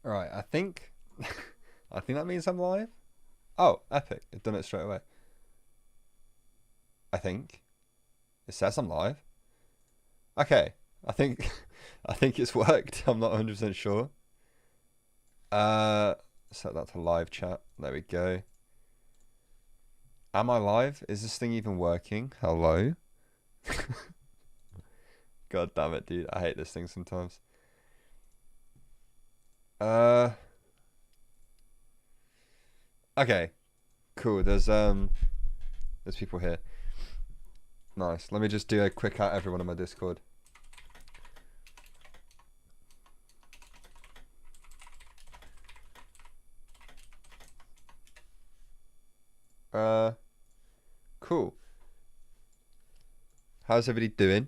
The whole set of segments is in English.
Alright, I think... I think that means I'm live. Oh, epic. It's done it straight away. I think. It says I'm live. Okay. I think... I think it's worked. I'm not 100% sure. Set that to live chat. There we go. Am I live? Is this thing even working? Hello? God damn it, dude. I hate this thing sometimes. Okay. Cool. There's people here. Nice. Let me just do a quick at everyone on my Discord. Cool. How's everybody doing?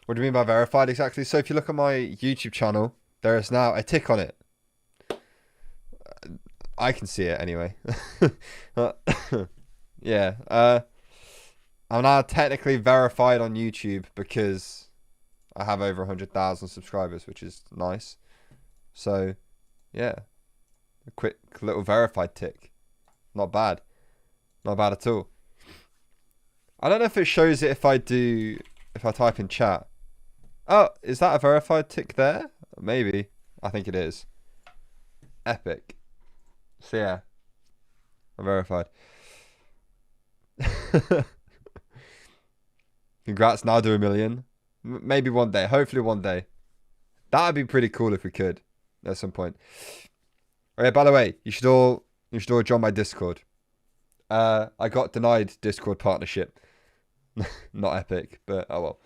What do you mean by verified exactly? So if you look at my YouTube channel, there is now a tick on it. I can see it anyway. Yeah. I'm now technically verified on YouTube because I have over 100,000 subscribers, which is nice. So, yeah. A quick little verified tick. Not bad. Not bad at all. I don't know if it shows it if I type in chat. Oh, is that a verified tick there? Maybe. I think it is. Epic. So yeah. I'm verified. Congrats, now do 1 million. Maybe one day. Hopefully one day. That would be pretty cool if we could. At some point. Okay, by the way, you should all join my Discord. I got denied Discord partnership. Not epic, but oh well.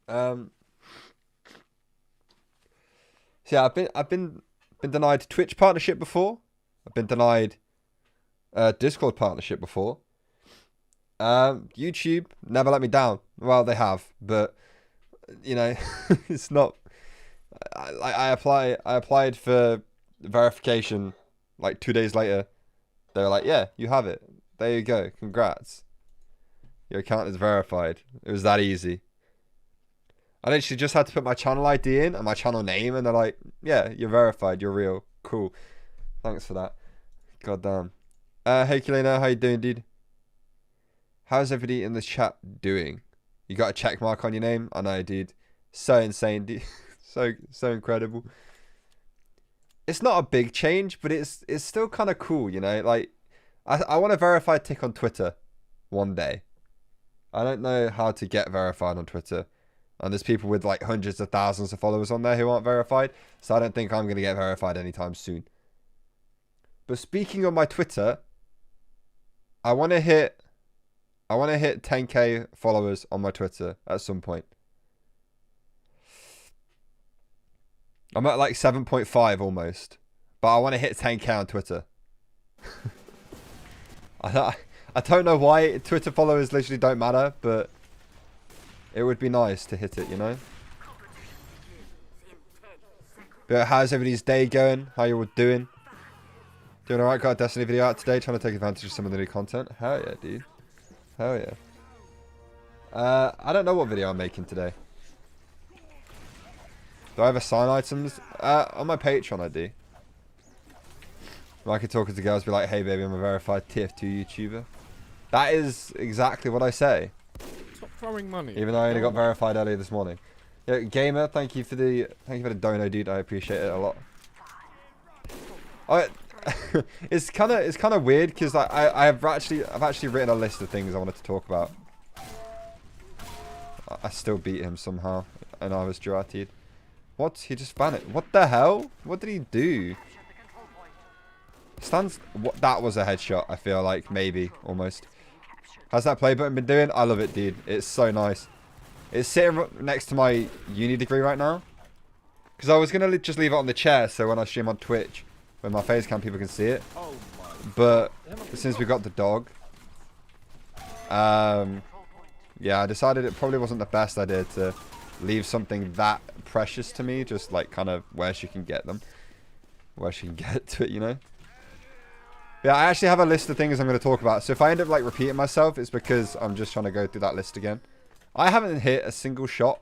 So yeah, I've been denied Twitch partnership before. I've been denied Discord partnership before. YouTube never let me down. Well, they have, but you know, it's not. I applied for verification like 2 days later. They were like, "Yeah, you have it. There you go. Congrats. Your account is verified." It was that easy. I literally just had to put my channel ID in and my channel name, and they're like, "Yeah, you're verified. You're real. Cool. Thanks for that." God damn. Hey, Kelena, how you doing, dude? How's everybody in the chat doing? You got a check mark on your name? I know, dude. So insane, dude. so incredible. It's not a big change, but it's still kind of cool, you know? Like, I want a verified tick on Twitter one day. I don't know how to get verified on Twitter. And there's people with like hundreds of thousands of followers on there who aren't verified. So I don't think I'm going to get verified anytime soon. But speaking of my Twitter, I want to hit 10k followers on my Twitter at some point. I'm at like 7.5 almost. But I want to hit 10k on Twitter. I don't know why Twitter followers literally don't matter, but it would be nice to hit it, you know? But how's everybody's day going? How you all doing? Doing alright? Got a Destiny video out today, trying to take advantage of some of the new content. Hell yeah, dude. Hell yeah. I don't know what video I'm making today. Do I have assign items? On my Patreon I do. I could talk to the girls, be like, "Hey baby, I'm a verified TF2 YouTuber." That is exactly what I say. Stop throwing money. Even though I only got verified earlier this morning. Yeah, Gamer, thank you for the dono, dude. I appreciate it a lot. It's kind of weird because I've actually written a list of things I wanted to talk about. I still beat him somehow, and I was drafted. What? He just vanished. What the hell? What did he do? What? That was a headshot. I feel like maybe almost. How's that play button been doing? I love it, dude. It's so nice. It's sitting next to my uni degree right now. Because I was gonna just leave it on the chair so when I stream on Twitch, when my face cam, people can see it. But since we got the dog, yeah, I decided it probably wasn't the best idea to leave something that precious to me, just like kind of where she can get them, where she can get to it, you know. Yeah, I actually have a list of things I'm going to talk about. So if I end up like repeating myself, it's because I'm just trying to go through that list again. I haven't hit a single shot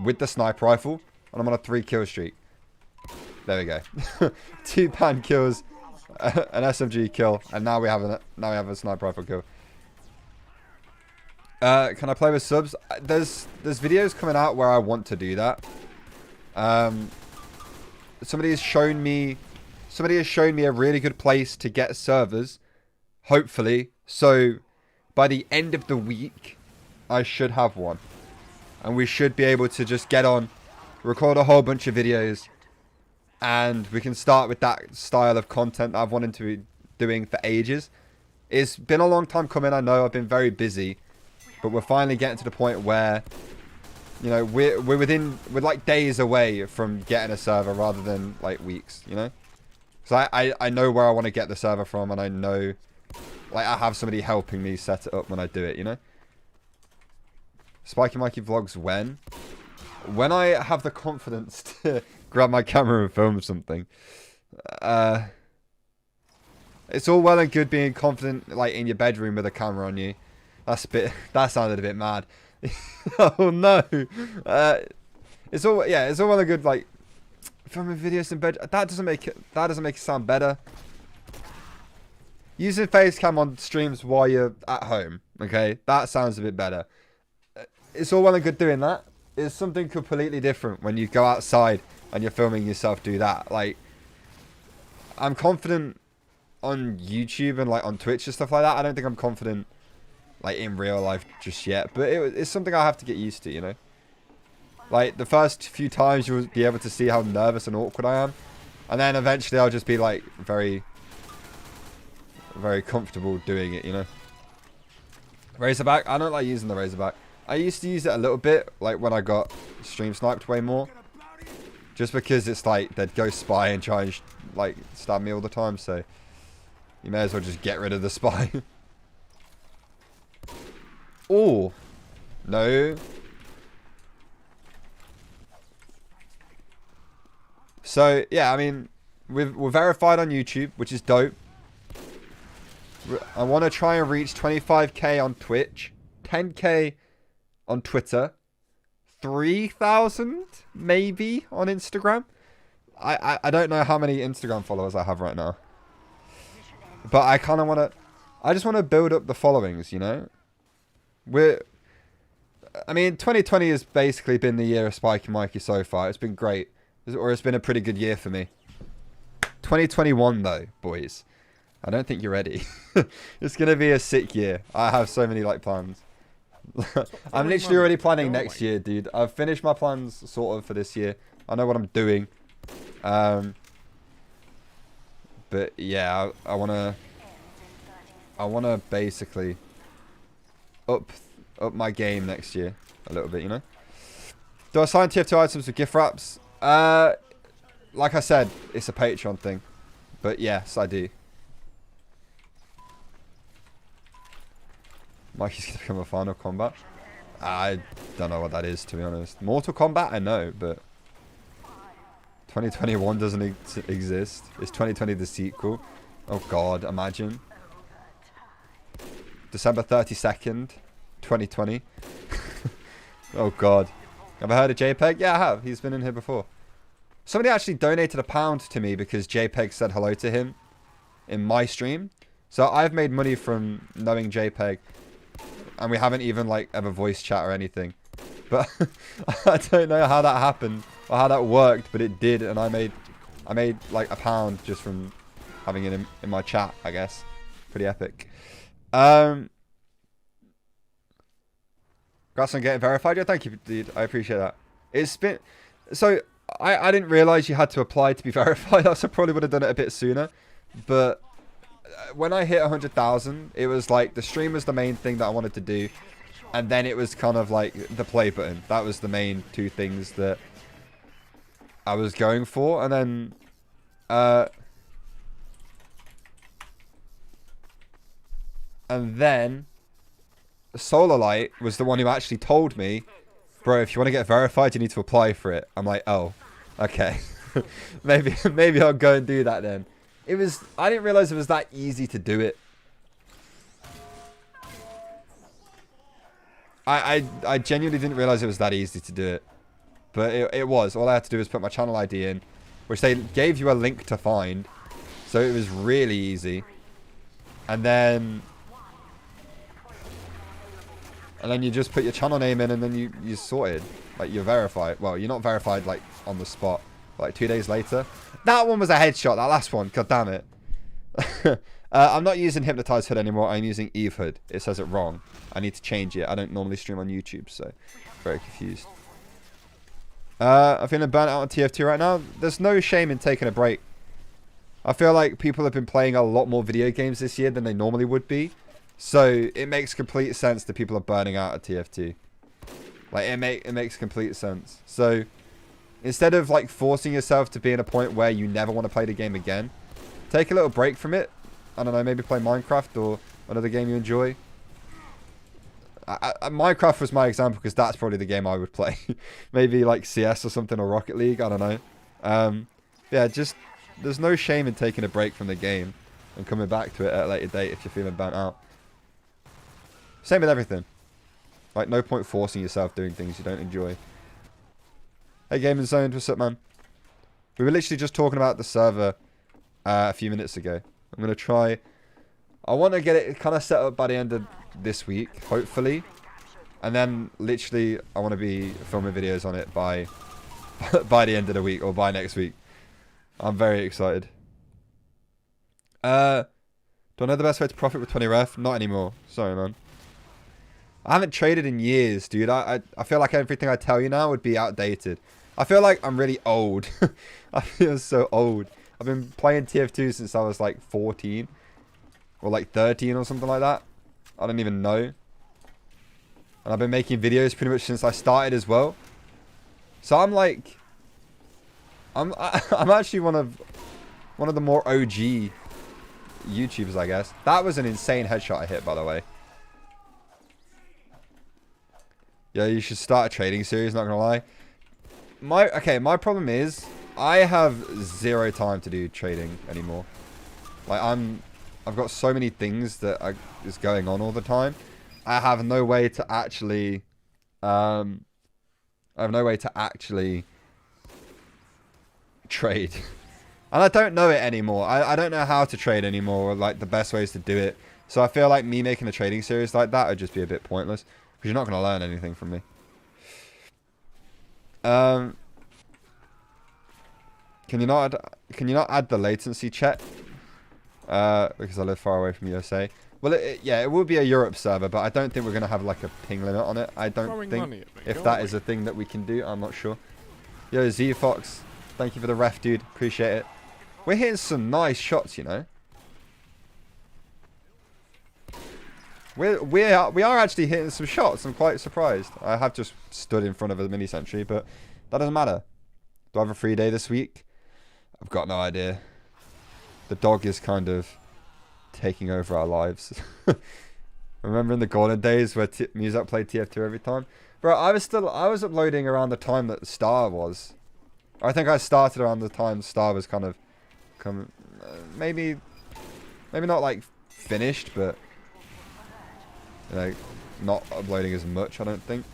with the sniper rifle, and I'm on a 3 kill streak. There we go. 2 pan kills, an SMG kill, and now we have a sniper rifle kill. Can I play with subs? There's videos coming out where I want to do that. Somebody has shown me a really good place to get servers, hopefully. So by the end of the week, I should have one, and we should be able to just get on, record a whole bunch of videos, and we can start with that style of content that I've wanted to be doing for ages. It's been a long time coming, I know. I've been very busy, but we're finally getting to the point where, you know, we're like days away from getting a server rather than like weeks, you know? So I know where I want to get the server from, and I know, like, I have somebody helping me set it up when I do it, you know? spikeymikey vlogs when? When I have the confidence to grab my camera and film something. It's all well and good being confident, like, in your bedroom with a camera on you. That sounded a bit mad. Oh no. It's all well and good, like, filming videos in bed. That doesn't make it sound better. Using facecam on streams while you're at home, okay? That sounds a bit better. It's all well and good doing that. It's something completely different when you go outside and you're filming yourself do that. Like, I'm confident on YouTube and, like, on Twitch and stuff like that. I don't think I'm confident, like, in real life just yet. But it's something I have to get used to, you know? Like, the first few times you'll be able to see how nervous and awkward I am. And then eventually I'll just be, like, very, very comfortable doing it, you know? Razorback? I don't like using the Razorback. I used to use it a little bit, like, when I got stream sniped way more. Just because it's like, they'd go spy and try and, like, stab me all the time, so you may as well just get rid of the spy. Oh, no. So, yeah, I mean, we're verified on YouTube, which is dope. I want to try and reach 25k on Twitch, 10k on Twitter, 3,000 maybe on Instagram. I don't know how many Instagram followers I have right now, but I kind of want to, I just want to build up the followings, you know? I mean, 2020 has basically been the year of spikeymikey so far. It's been great, or it's been a pretty good year for me. 2021 though, boys, I don't think you're ready. It's gonna be a sick year. I have so many, like, plans. I'm literally already planning next year, dude. I've finished my plans sort of for this year. I know what I'm doing. But yeah, I wanna basically up my game next year a little bit, you know. Do I sign TF2 items with gift wraps? Like I said, it's a Patreon thing, but yes, I do. Mikey's gonna become a Final Combat. I don't know what that is, to be honest. Mortal Kombat, I know, but 2021 doesn't exist. Is 2020 the sequel? Oh god, imagine. December 32nd, 2020. Oh god. Have I heard of JPEG? Yeah, I have. He's been in here before. Somebody actually donated £1 to me because JPEG said hello to him in my stream. So I've made money from knowing JPEG. And we haven't even, like, ever voice chat or anything. But I don't know how that happened or how that worked, but it did, and I made like £1 just from having it in my chat, I guess. Pretty epic. Congrats on getting verified. Yeah, thank you, dude. I appreciate that. It's been, so I didn't realize you had to apply to be verified. I probably would have done it a bit sooner, but when I hit 100,000, it was like the stream was the main thing that I wanted to do, and then it was kind of like the play button. That was the main two things that I was going for. And then Solar Light was the one who actually told me, bro, if you want to get verified, you need to apply for it. I'm like, oh, okay. maybe I'll go and do that then. I didn't realize it was that easy to do it. I genuinely didn't realize it was that easy to do it. But it was. All I had to do was put my channel ID in. which they gave you a link to find. So it was really easy. And then you just put your channel name in, and then you sorted. Like, you're verified. Well, you're not verified, like, on the spot. Like, 2 days later. That one was a headshot, that last one. God damn it. I'm not using Hypnotized Hood anymore. I'm using Eve Hood. It says it wrong. I need to change it. I don't normally stream on YouTube, so very confused. I'm feeling burnt out on TF2 right now. There's no shame in taking a break. I feel like people have been playing a lot more video games this year than they normally would be. So it makes complete sense that people are burning out at TF2. Like, it makes complete sense. So instead of like forcing yourself to be in a point where you never want to play the game again, take a little break from it. I don't know, maybe play Minecraft or another game you enjoy. Minecraft was my example because that's probably the game I would play. Maybe like CS or something, or Rocket League. I don't know. Yeah, just there's no shame in taking a break from the game and coming back to it at a later date if you're feeling burnt out. Same with everything. Like, no point forcing yourself doing things you don't enjoy. Hey, Gaming Zoned, what's up, man? We were literally just talking about the server a few minutes ago. I'm going to try... I want to get it kind of set up by the end of this week, hopefully. And then, literally, I want to be filming videos on it by the end of the week, or by next week. I'm very excited. Do I know the best way to profit with 20 ref? Not anymore. Sorry, man. I haven't traded in years, dude. I feel like everything I tell you now would be outdated. I feel like I'm really old. I feel so old. I've been playing TF2 since I was like 14. Or like 13 or something like that. I don't even know. And I've been making videos pretty much since I started as well. So I'm like... I'm actually one of the more OG YouTubers, I guess. That was an insane headshot I hit, by the way. Yeah, you should start a trading series, not gonna lie. My problem is I have zero time to do trading anymore. Like, I've got so many things that is going on all the time. I have no way to actually trade. And I don't know it anymore. I don't know how to trade anymore, or like the best ways to do it. So I feel like me making a trading series like that would just be a bit pointless. Because you're not going to learn anything from me. Can you not add the latency chat? Because I live far away from USA. Well, yeah, it will be a Europe server, but I don't think we're going to have like a ping limit on it. I don't think if that is a thing that we can do. I'm not sure. Yo, Z Fox, thank you for the ref, dude. Appreciate it. We're hitting some nice shots, you know. We are actually hitting some shots. I'm quite surprised. I have just stood in front of a mini sentry, but that doesn't matter. Do I have a free day this week? I've got no idea. The dog is kind of taking over our lives. Remember in the golden days where Muzak played TF2 every time? Bro, I was uploading around the time that Star was. I think I started around the time Star was kind of maybe not like finished, but you know, not uploading as much, I don't think.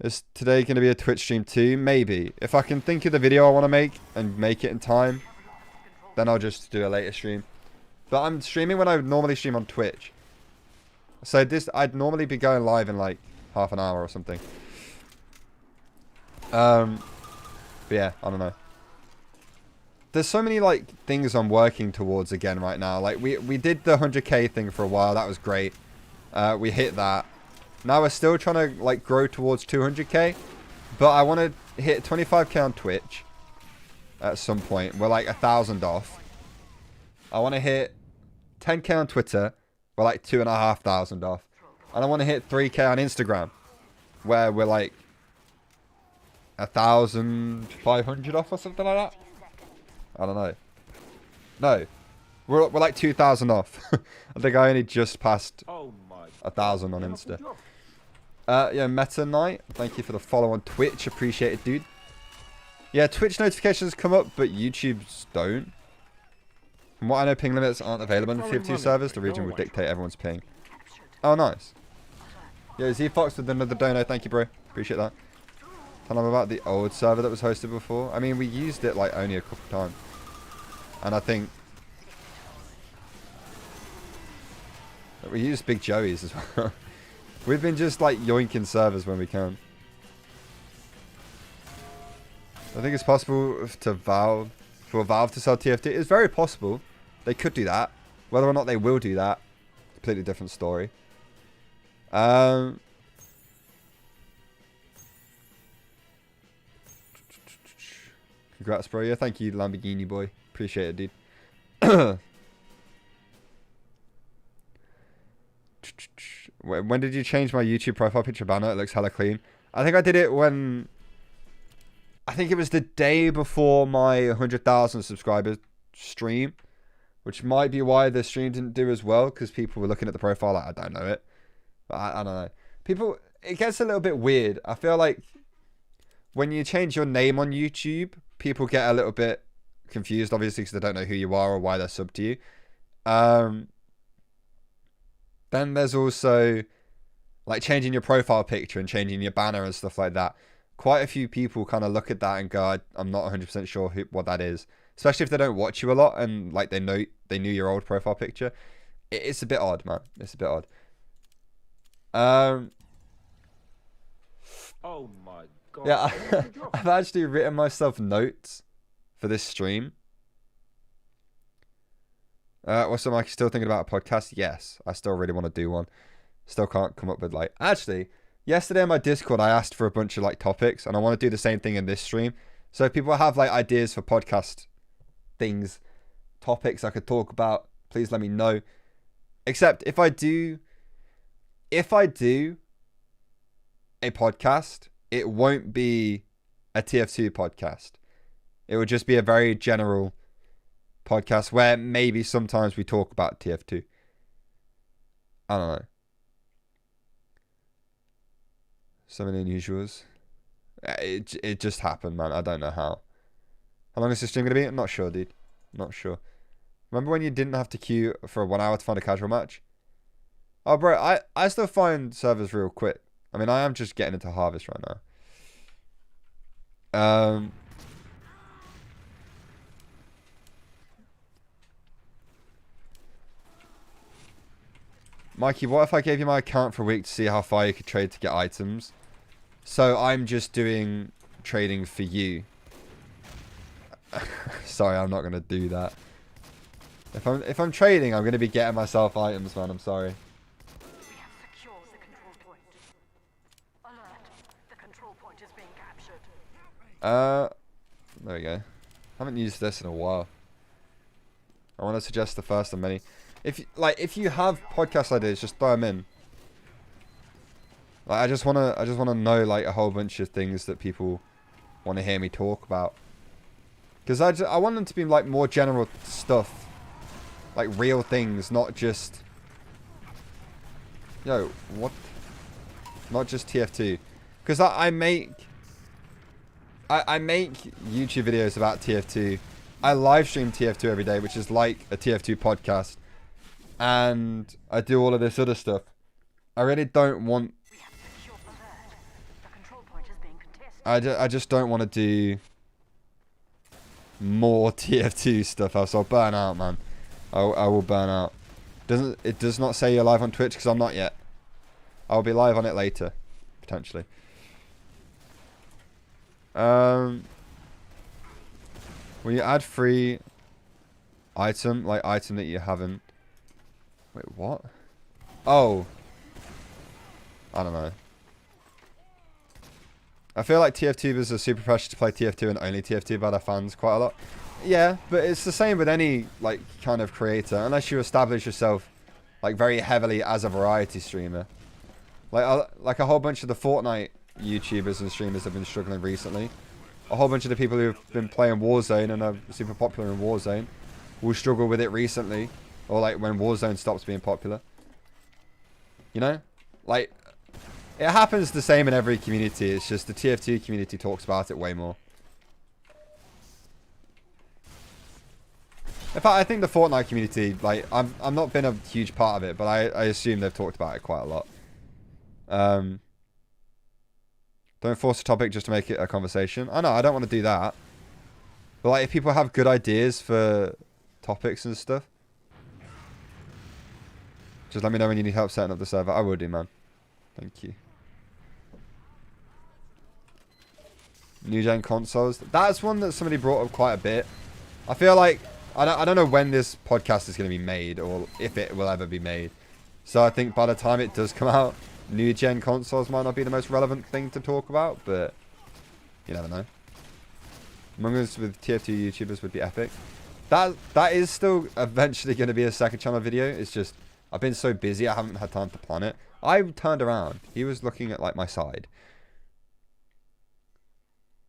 Is today going to be a Twitch stream too? Maybe. If I can think of the video I want to make and make it in time, then I'll just do a later stream. But I'm streaming when I would normally stream on Twitch. So I'd normally be going live in like half an hour or something. But yeah, I don't know. There's so many like things I'm working towards again right now. Like we did the 100k thing for a while. That was great. We hit that. Now we're still trying to like grow towards 200k, but I want to hit 25k on Twitch at some point. We're like 1,000 off. I want to hit 10k on Twitter. We're like 2,500 off, and I want to hit 3k on Instagram, where we're like 1,500 off or something like that. I don't know. No, we're like 2,000 off. I think I only just passed 1,000 on Insta. Yeah, Meta Knight, thank you for the follow on Twitch. Appreciate it, dude. Yeah, Twitch notifications come up, but YouTube's don't. From what I know, ping limits aren't available in the TF2 servers. The region will dictate everyone's ping. Oh, nice. Yo, Z Fox with another dono. Thank you, bro. Appreciate that. Tell them about the old server that was hosted before. I mean, we used it like only a couple of times. And I think we used Big Joey's as well. We've been just like yoinking servers when we can. I think it's possible for Valve to sell TF2. It's very possible. They could do that. Whether or not they will do that, completely different story. Congrats, bro. Yeah, thank you, Lamborghini boy. Appreciate it, dude. When did you change my YouTube profile picture banner? It looks hella clean. I think I did it when... I think it was the day before my 100,000 subscribers stream. Which might be why the stream didn't do as well. Because people were looking at the profile like, I don't know it. But I don't know. People... It gets a little bit weird. I feel like... When you change your name on YouTube, people get a little bit confused, obviously, because they don't know who you are or why they're sub to you. Then there's also like changing your profile picture and changing your banner and stuff like that. Quite a few people kind of look at that and go, I'm not 100% sure what that is. Especially if they don't watch you a lot and like they knew your old profile picture. It's a bit odd, man. It's a bit odd. Oh my god. Yeah, I've actually written myself notes for this stream. What's up, Mike? Still thinking about a podcast? Yes, I still really want to do one. Still can't come up with like... Actually, yesterday on my Discord, I asked for a bunch of like topics, and I want to do the same thing in this stream. So if people have like ideas for podcast things, topics I could talk about, please let me know. Except if I do a podcast, it won't be a TF2 podcast. It would just be a very general podcast where maybe sometimes we talk about TF2. I don't know. So many unusuals. It just happened, man. I don't know how. How long is this stream going to be? I'm not sure, dude. Not sure. Remember when you didn't have to queue for 1 hour to find a casual match? Oh, bro, I still find servers real quick. I mean, I am just getting into Harvest right now. Mikey, what if I gave you my account for a week to see how far you could trade to get items? So I'm just doing trading for you. Sorry, I'm not going to do that. If I'm trading, I'm going to be getting myself items, man. I'm sorry. We have secured the control point. Alert. The control point is being captured. There we go. Haven't used this in a while. I want to suggest the first of many. If you have podcast ideas, just throw them in. Like I just wanna know like a whole bunch of things that people want to hear me talk about. Because I want them to be like more general stuff, like real things, not just. Yo, what? Not just TF2. Because I make YouTube videos about TF2. I live stream TF2 every day, which is like a TF2 podcast. And I do all of this other stuff. I really don't want... I just don't want to do more TF2 stuff else. I'll burn out, man. I will burn out. It does not say you're live on Twitch because I'm not yet. I'll be live on it later, potentially. When you add free item, like item that you haven't... Wait, what? Oh. I don't know. I feel like TF2bers are super pressured to play TF2 and only TF2 by their fans quite a lot. Yeah, but it's the same with any like kind of creator, unless you establish yourself like very heavily as a variety streamer. Like a whole bunch of the Fortnite YouTubers and streamers have been struggling recently. A whole bunch of the people who've been playing Warzone and are super popular in Warzone will struggle with it recently. Or like when Warzone stops being popular. You know? Like, it happens the same in every community. It's just the TF2 community talks about it way more. In fact, I think the Fortnite community, like, I've not been a huge part of it, but I assume they've talked about it quite a lot. Don't force a topic just to make it a conversation. I know, I don't want to do that. But like, if people have good ideas for topics and stuff, just let me know when you need help setting up the server. I will do, man. Thank you. New gen consoles. That's one that somebody brought up quite a bit. I feel like I don't know when this podcast is going to be made or if it will ever be made. So I think by the time it does come out, new gen consoles might not be the most relevant thing to talk about, but you never know. Among Us with TF2 YouTubers would be epic. That is still eventually going to be a second channel video. It's just I've been so busy I haven't had time to plan it. I turned around. He was looking at like my side.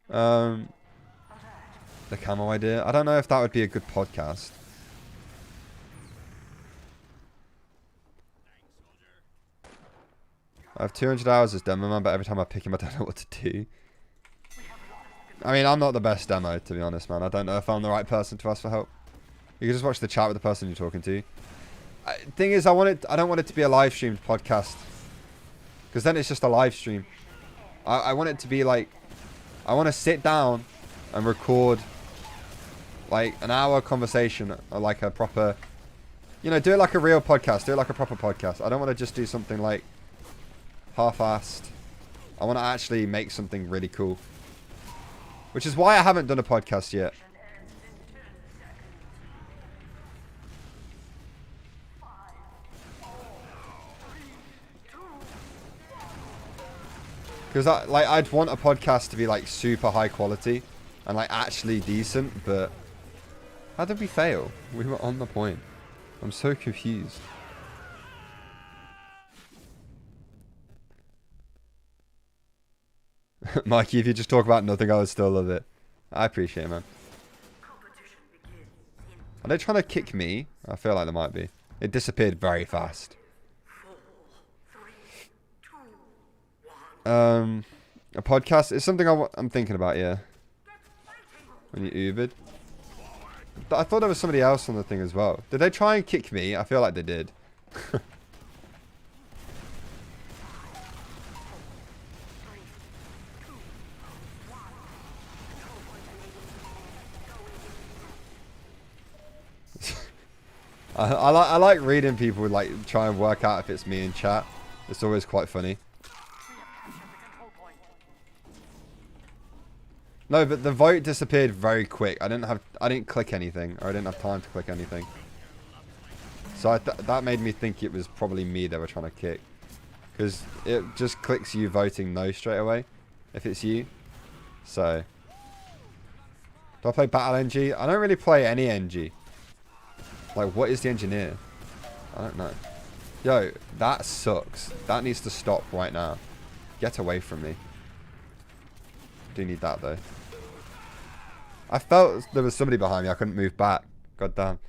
The camo idea. I don't know if that would be a good podcast. I have 200 hours as demo man, but every time I pick him, I don't know what to do. I mean, I'm not the best demo, to be honest, man. I don't know if I'm the right person to ask for help. You can just watch the chat with the person you're talking to. Thing is, I don't want it to be a live streamed podcast, because then it's just a live stream. I want it to be like, I want to sit down and record like an hour conversation, or like a proper, you know, do it like a real podcast, do it like a proper podcast. I don't want to just do something like half-assed. I want to actually make something really cool, which is why I haven't done a podcast yet. Because I'd want a podcast to be like super high quality and like actually decent, but how did we fail? We were on the point. I'm so confused. Mikey, if you just talk about nothing, I would still love it. I appreciate it, man. Are they trying to kick me? I feel like they might be. It disappeared very fast. A podcast is something I'm thinking about, yeah. When you Ubered. I thought there was somebody else on the thing as well. Did they try and kick me? I feel like they did. I like reading people like try and work out if it's me in chat. It's always quite funny. No, but the vote disappeared very quick. I didn't click anything, or I didn't have time to click anything. So that made me think it was probably me they were trying to kick, because it just clicks you voting no straight away if it's you. So do I play Battle NG? I don't really play any NG. Like, what is the engineer? I don't know. Yo, that sucks. That needs to stop right now. Get away from me. Do need that though. I felt there was somebody behind me. I couldn't move back. God damn.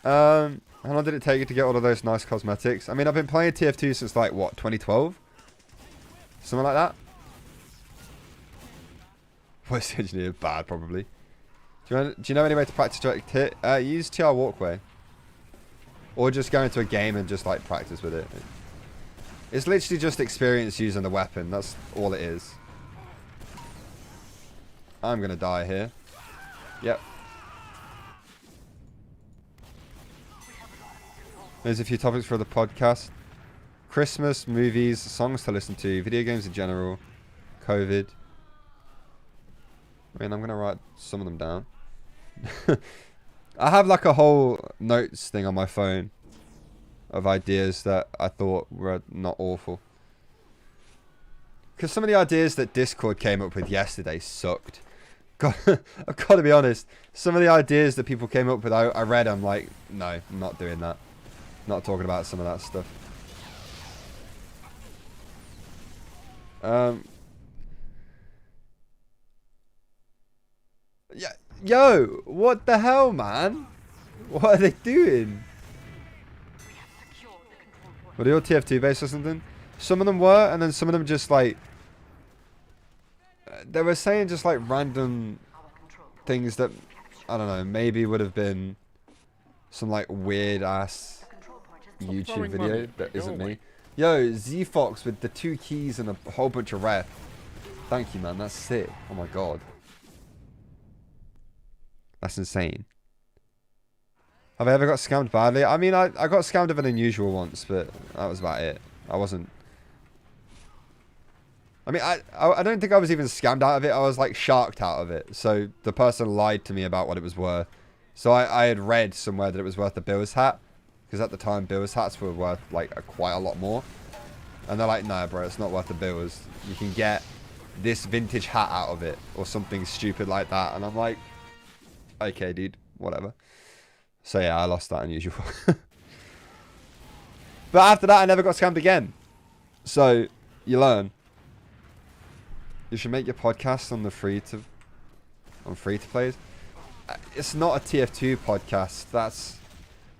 How long did it take you to get all of those nice cosmetics? I mean, I've been playing TF2 since like what, 2012? Something like that. Voice engineer bad probably. Do you know any way to practice direct hit? Use TR walkway. Or just go into a game and just like practice with it. It's literally just experience using the weapon. That's all it is. I'm going to die here. Yep. There's a few topics for the podcast. Christmas, movies, songs to listen to, video games in general, COVID. I mean, I'm going to write some of them down. I have like a whole notes thing on my phone of ideas that I thought were not awful. Because some of the ideas that Discord came up with yesterday sucked. God, I've got to be honest. Some of the ideas that people came up with, I read, I'm like, no, I'm not doing that. Not talking about some of that stuff. Yeah, yo, what the hell, man? What are they doing? Were they all TF2 based or something? Some of them were, and then some of them just like... They were saying just like random things that, I don't know, maybe would have been some like weird ass YouTube video that isn't me. Yo, Z-Fox with the 2 keys and a whole bunch of rare. Thank you, man. That's sick. Oh my god. That's insane. Have I ever got scammed badly? I mean, I got scammed of an unusual once, but that was about it. I wasn't... I mean, I don't think I was even scammed out of it. I was, like, sharked out of it. So, the person lied to me about what it was worth. So, I had read somewhere that it was worth a Bill's hat. Because at the time, Bill's hats were worth, like, quite a lot more. And they're like, nah, bro, it's not worth the Bill's. You can get this vintage hat out of it. Or something stupid like that. And I'm like, okay, dude, whatever. So, yeah, I lost that unusual. But after that, I never got scammed again. So, you learn. You should make your podcast on the free to plays. It's not a TF2 podcast. That's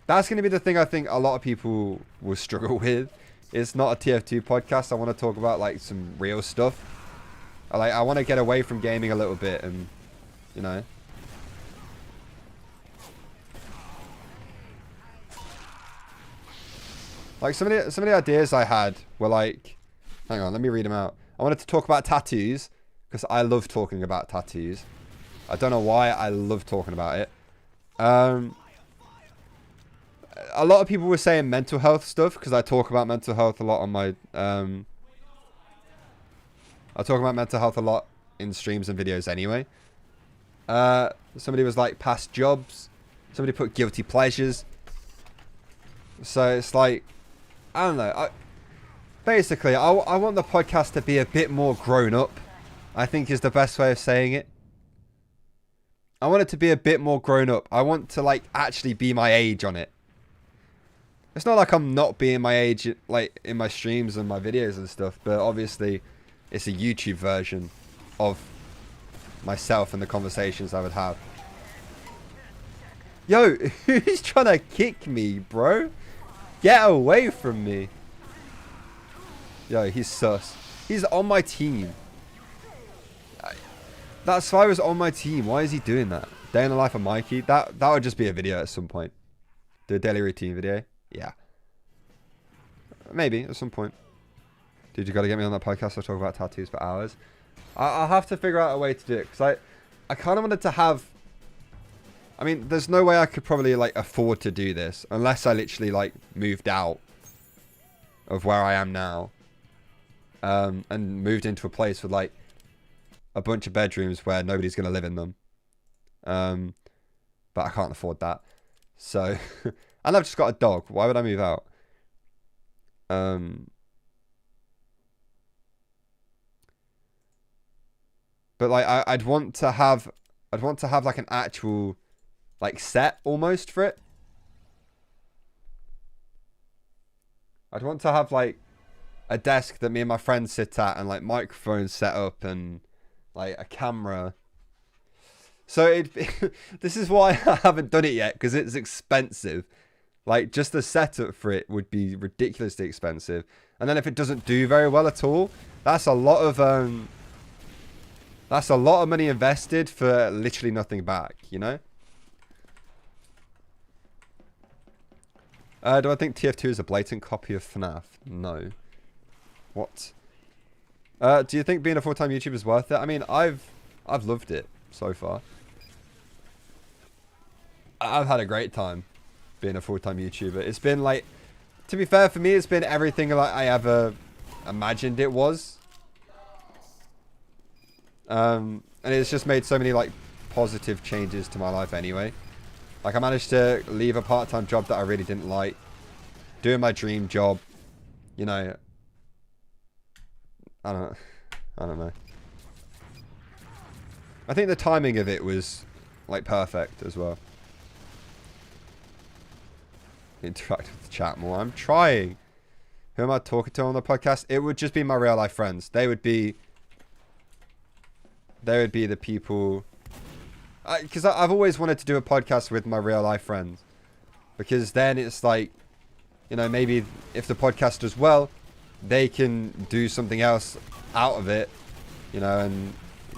going to be the thing I think a lot of people will struggle with. It's not a TF2 podcast. I want to talk about like some real stuff. I want to get away from gaming a little bit and, you know. Like some of the ideas I had were like, hang on, let me read them out. I wanted to talk about tattoos because I love talking about tattoos. I don't know why I love talking about it. A lot of people were saying mental health stuff because I talk about mental health a lot on my... I talk about mental health a lot in streams and videos anyway. Somebody was like past jobs. Somebody put guilty pleasures. So it's like, I don't know. Basically, I want the podcast to be a bit more grown up, I think is the best way of saying it. I want it to be a bit more grown up. I want to, like, actually be my age on it. It's not like I'm not being my age, like, in my streams and my videos and stuff, but obviously it's a YouTube version of myself and the conversations I would have. Yo, who's trying to kick me, bro? Get away from me. Yo, he's sus. He's on my team. That spy was on my team. Why is he doing that? Day in the life of Mikey. That would just be a video at some point. Do a daily routine video. Yeah. Maybe at some point. Dude, you got to get me on that podcast. I'll talk about tattoos for hours. I'll have to figure out a way to do it. Because I kind of wanted to have... I mean, there's no way I could probably, like, afford to do this. Unless I literally, like, moved out of where I am now. And moved into a place with, like, a bunch of bedrooms where nobody's going to live in them. But I can't afford that. So, and I've just got a dog. Why would I move out? But, like, I'd want to have like an actual, like, set almost for it. I'd want to have, like, a desk that me and my friends sit at and, like, microphones set up and, like, a camera. So this is why I haven't done it yet, because it's expensive. Like, just the setup for it would be ridiculously expensive. And then if it doesn't do very well at all, that's a lot of money invested for literally nothing back, you know? Do I think TF2 is a blatant copy of FNAF? No. What? Do you think being a full-time YouTuber is worth it? I mean, I've loved it so far. I've had a great time being a full-time YouTuber. It's been like, to be fair, for me, it's been everything like I ever imagined it was. And it's just made so many like positive changes to my life anyway. Like I managed to leave a part-time job that I really didn't like, doing my dream job, you know. I don't know. I think the timing of it was like perfect as well. Interact with the chat more. I'm trying. Who am I talking to on the podcast? It would just be my real life friends. They would be the people. Because I've always wanted to do a podcast with my real life friends. Because then it's like, you know, maybe if the podcast does well, they can do something else out of it, you know, and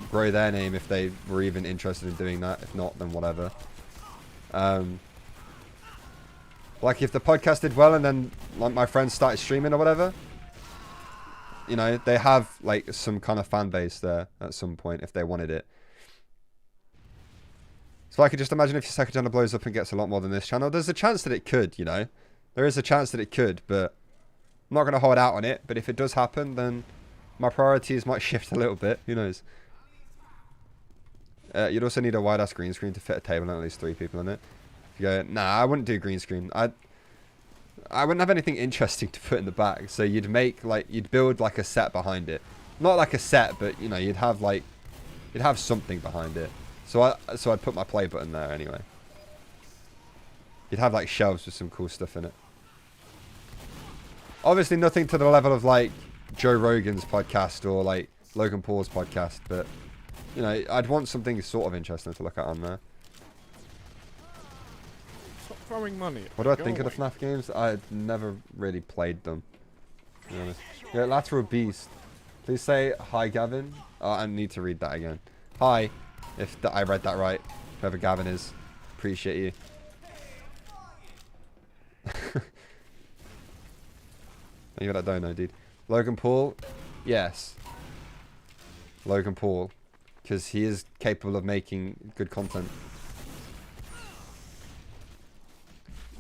grow their name if they were even interested in doing that. If not, then whatever. Like if the podcast did well and then like my friends started streaming or whatever, you know, they have like some kind of fan base there at some point if they wanted it. So I could just imagine if your second channel blows up and gets a lot more than this channel, there's a chance that it could, you know. There is a chance that it could, but I'm not going to hold out on it. But if it does happen, then my priorities might shift a little bit. Who knows? You'd also need a wide-ass green screen to fit a table and at least 3 people in it. If you go, nah, I wouldn't do green screen. I wouldn't have anything interesting to put in the back. So you'd make, like, you'd build, like, a set behind it. Not like a set, but, you know, you'd have, like, you'd have something behind it. So I'd put my play button there anyway. You'd have, like, shelves with some cool stuff in it. Obviously nothing to the level of, like, Joe Rogan's podcast or, like, Logan Paul's podcast, but... You know, I'd want something sort of interesting to look at on there. Stop throwing money. What do I think of the FNAF games? I've never really played them. To be honest. Yeah, Lateral Beast. Please say hi, Gavin. Oh, I need to read that again. Hi, if I read that right. Whoever Gavin is. Appreciate you. You got that don't know, dude. Logan Paul? Yes. Logan Paul. Because he is capable of making good content.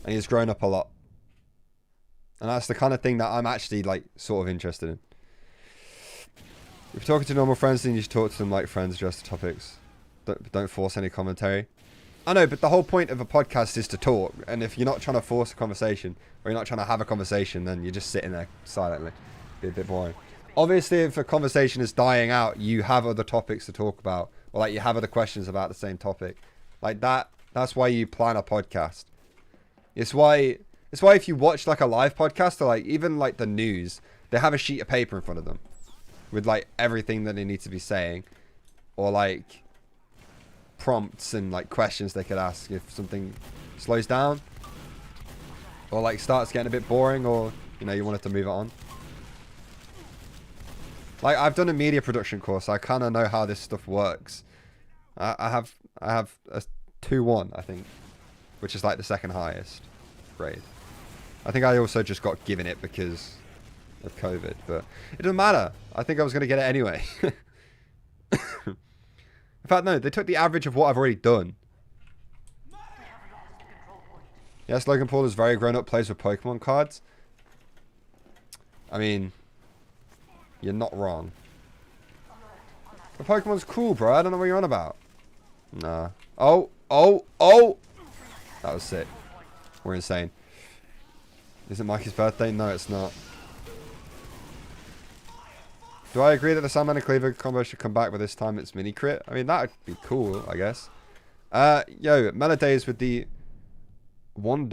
And he's grown up a lot. And that's the kind of thing that I'm actually, like, sort of interested in. If you're talking to normal friends, then you should talk to them like friends, address the topics. Don't force any commentary. I know, but the whole point of a podcast is to talk. And if you're not trying to force a conversation, or you're not trying to have a conversation, then you're just sitting there silently. Be a bit boring. Obviously, if a conversation is dying out, you have other topics to talk about. Or, like, you have other questions about the same topic. Like, that's why you plan a podcast. It's why if you watch, like, a live podcast, or, like, even, like, the news, they have a sheet of paper in front of them. With, like, everything that they need to be saying. Or, like, prompts and, like, questions they could ask if something slows down. Or, like, starts getting a bit boring, or, you know, you wanted to move it on. Like, I've done a media production course. I kind of know how this stuff works. I have a 2-1, I think, which is like the second highest grade. I think I also just got given it because of COVID, but it doesn't matter. I think I was going to get it anyway. In fact, no, they took the average of what I've already done. Yes, Logan Paul is very grown up, plays with Pokemon cards. I mean... You're not wrong. The Pokemon's cool, bro. I don't know what you're on about. Nah. Oh. That was sick. We're insane. Is it Mikey's birthday? No, it's not. Do I agree that the Sandman and Cleaver combo should come back, but this time it's mini crit? I mean, that would be cool, I guess. Yo, Meladays with the $1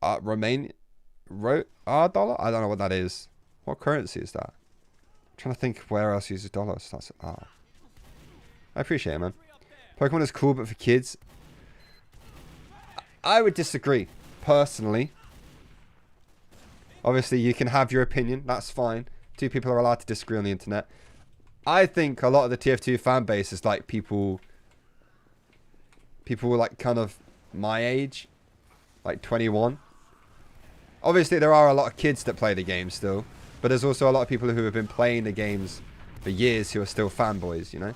Romanian dollar? I don't know what that is. What currency is that? I'm trying to think where else uses dollars. That's I appreciate it, man. Pokemon is cool, but for kids, I would disagree personally. Obviously, you can have your opinion. That's fine. 2 people are allowed to disagree on the internet. I think a lot of the TF2 fan base is like people like kind of my age, like 21. Obviously, there are a lot of kids that play the game still. But there's also a lot of people who have been playing the games for years who are still fanboys, you know?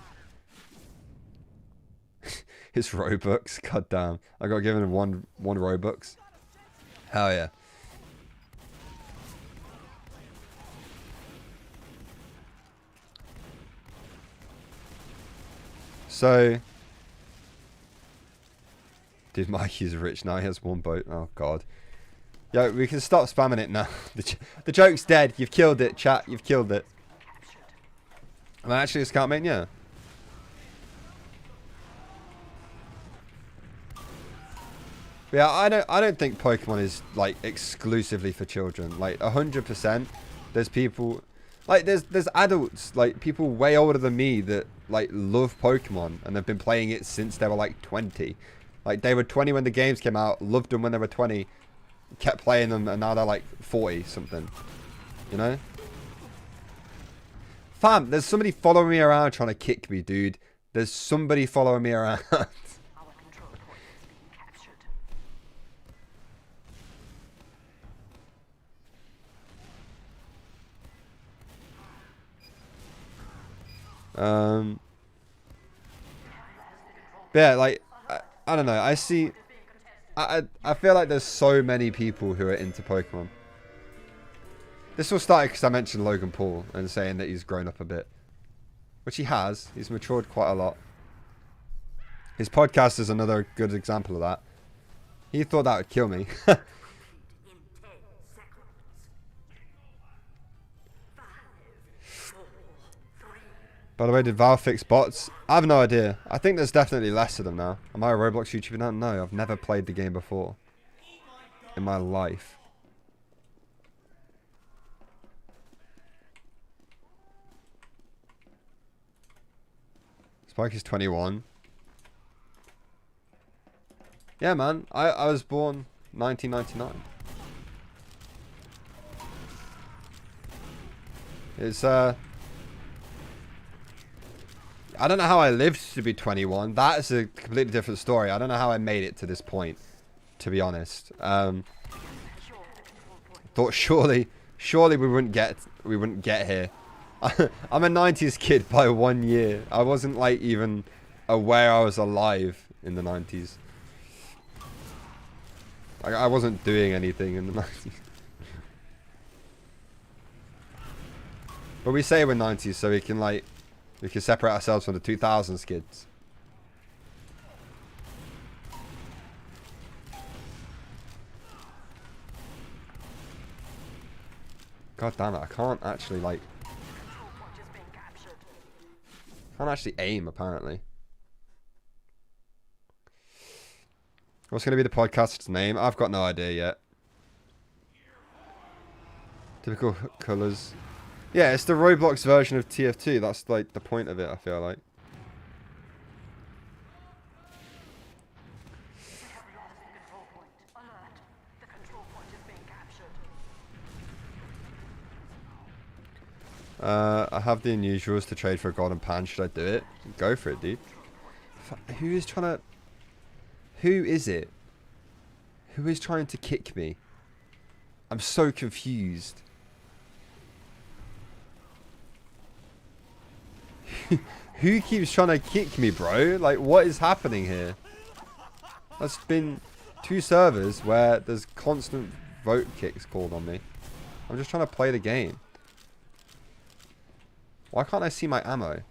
His Robux. God damn. I got given one Robux. Hell yeah. So... Dude, Mikey's rich now. He has 1 boat. Oh, God. Yo, we can stop spamming it now. The joke's dead. You've killed it, chat. You've killed it. Am I actually a scout main? Yeah. But yeah, I don't think Pokemon is like exclusively for children. Like 100%. There's people like there's adults, like people way older than me that like love Pokemon and have been playing it since they were like 20. Like they were 20 when the games came out, loved them when they were 20. Kept playing them and now they're like 40 something, you know? Fam, there's somebody following me around trying to kick me, dude. There's somebody following me around. But yeah, like I don't know. I see. I feel like there's so many people who are into Pokemon. This all started because I mentioned Logan Paul and saying that he's grown up a bit, which he has. He's matured quite a lot. His podcast is another good example of that. He thought that would kill me. By the way, did Valve fix bots? I have no idea. I think there's definitely less of them now. Am I a Roblox YouTuber now? No, I've never played the game before in my life. Spike is 21. Yeah, man. I was born 1999. It's, I don't know how I lived to be 21. That is a completely different story. I don't know how I made it to this point, to be honest. Thought surely we wouldn't get here. I'm a 90s kid by 1 year. I wasn't like even aware I was alive in the 90s. Like, I wasn't doing anything in the 90s. But we say we're 90s so we can separate ourselves from the 2000s kids. God damn it, I can't actually aim apparently. What's going to be the podcast's name? I've got no idea yet. Typical colours. Yeah, it's the Roblox version of TF2. That's like the point of it, I feel like. I have the unusuals to trade for a golden pan. Should I do it? Go for it, dude. Who is trying to... Who is it? Who is trying to kick me? I'm so confused. Who keeps trying to kick me, bro? Like, what is happening here? That's been 2 servers where there's constant vote kicks called on me. I'm just trying to play the game. Why can't I see my ammo?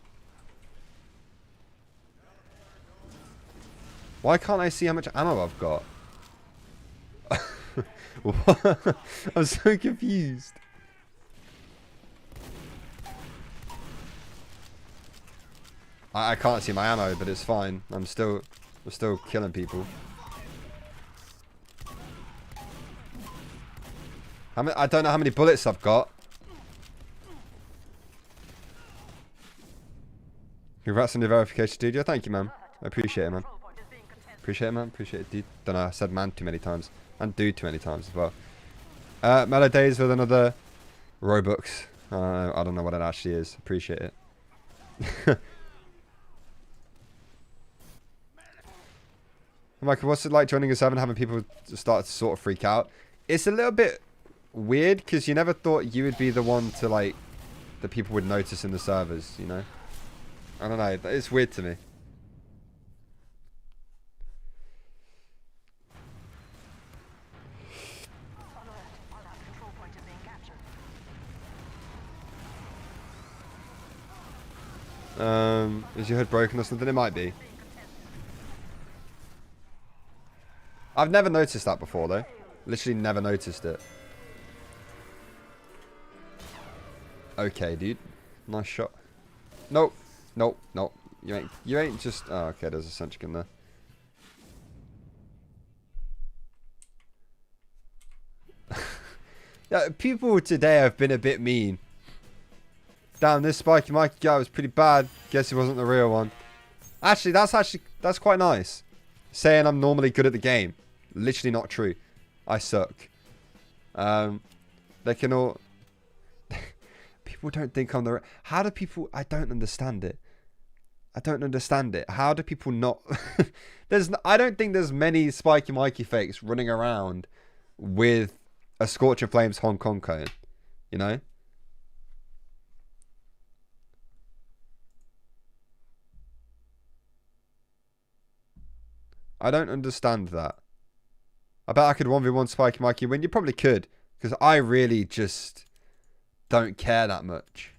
Why can't I see how much ammo I've got? I'm so confused. I can't see my ammo, but it's fine. We're still killing people. I don't know how many bullets I've got. Congrats on the verification, dude. Yeah, thank you, man. I appreciate it, man. Appreciate it, man. Appreciate it, dude. Don't know, I said man too many times. And dude too many times as well. Mellow Days with another Robux. I don't know what it actually is. Appreciate it. Michael, what's it like joining a server and having people start to sort of freak out? It's a little bit weird because you never thought you would be the one to that people would notice in the servers, you know? I don't know. It's weird to me. Is your hood broken or something? It might be. I've never noticed that before though. Literally never noticed it. Okay, dude. Nice shot. Nope. Nope. Nope. You ain't just... Oh, okay, there's a sentry gun there. Yeah, people today have been a bit mean. Damn, this spikeymikey guy was pretty bad. Guess he wasn't the real one. Actually, that's quite nice. Saying I'm normally good at the game. Literally not true. I suck. They can all... People don't think I'm the... How do people... I don't understand it. I don't understand it. How do people not... I don't think there's many spikeymikey fakes running around with a Scorching Flames Hong Kong cone. You know? I don't understand that. I bet I could 1v1 spikeymikey win. You probably could. Because I really just don't care that much.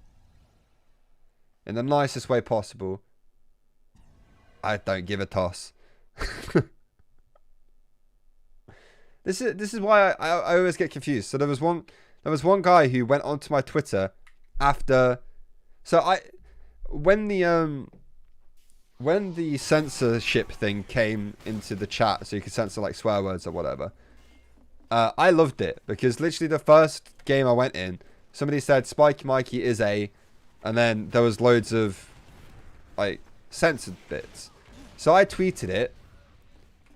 In the nicest way possible. I don't give a toss. This is why I always get confused. So there was one guy who went onto my Twitter after. So when the censorship thing came into the chat, so you could censor like swear words or whatever, I loved it because literally the first game I went in, somebody said spikeymikey is a, and then there was loads of like censored bits. So I tweeted it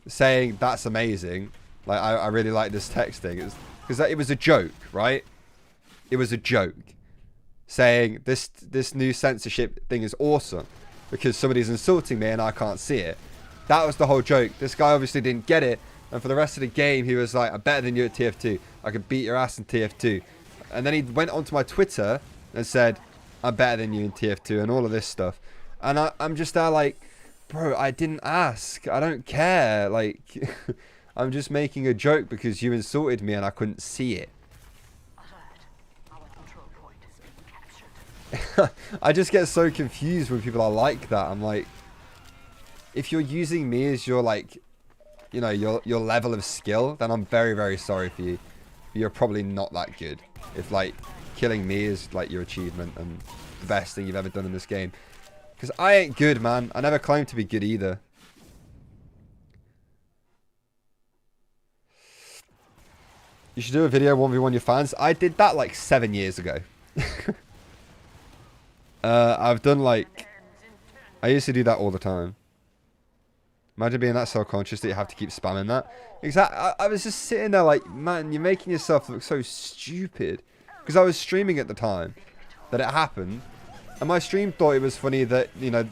saying that's amazing. Like I really like this text thing. Because it was a joke, right? It was a joke saying this new censorship thing is awesome because somebody's insulting me and I can't see it. That was the whole joke. This guy obviously didn't get it, and for the rest of the game he was like, I'm better than you at TF2. I could beat your ass in TF2. And then he went onto my Twitter and said, I'm better than you in TF2 and all of this stuff. And I'm just there like, bro, I didn't ask. I don't care. Like, I'm just making a joke because you insulted me and I couldn't see it. I just get so confused when people are like that. I'm like, if you're using me as your like, you know, your level of skill, then I'm very, very sorry for you. You're probably not that good. If like killing me is like your achievement and the best thing you've ever done in this game. Because I ain't good, man. I never claimed to be good either. You should do a video 1v1 your fans. I did that like 7 years ago. I've done like... I used to do that all the time. Imagine being that self-conscious that you have to keep spamming that. Exactly. I was just sitting there like, man, you're making yourself look so stupid. Because I was streaming at the time that it happened. And my stream thought it was funny that, you know,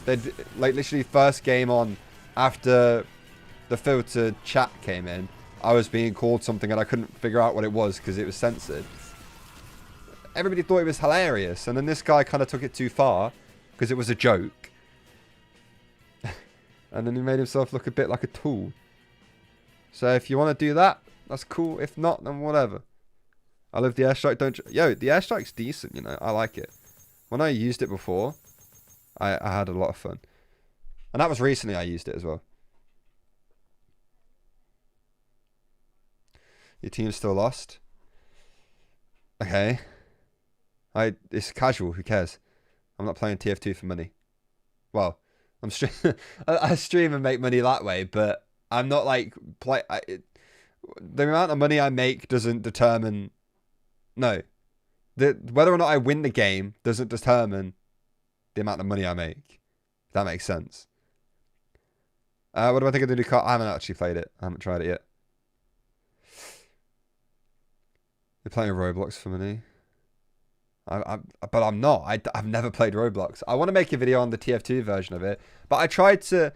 they'd like literally first game on after the filtered chat came in, I was being called something and I couldn't figure out what it was because it was censored. Everybody thought it was hilarious. And then this guy kind of took it too far because it was a joke. And then he made himself look a bit like a tool. So if you want to do that, that's cool. If not, then whatever. I love the airstrike. Yo, the airstrike's decent, you know. I like it. When I used it before, I had a lot of fun. And that was recently I used it as well. Your team still lost? Okay. It's casual. Who cares? I'm not playing TF2 for money. Well, I stream and make money that way, but I'm not like... the amount of money I make doesn't determine... No. Whether or not I win the game doesn't determine the amount of money I make. If that makes sense. What do I think of the new car? I haven't actually played it. I haven't tried it yet. You're playing Roblox for money. But I'm not. I've never played Roblox. I want to make a video on the TF2 version of it. But I tried to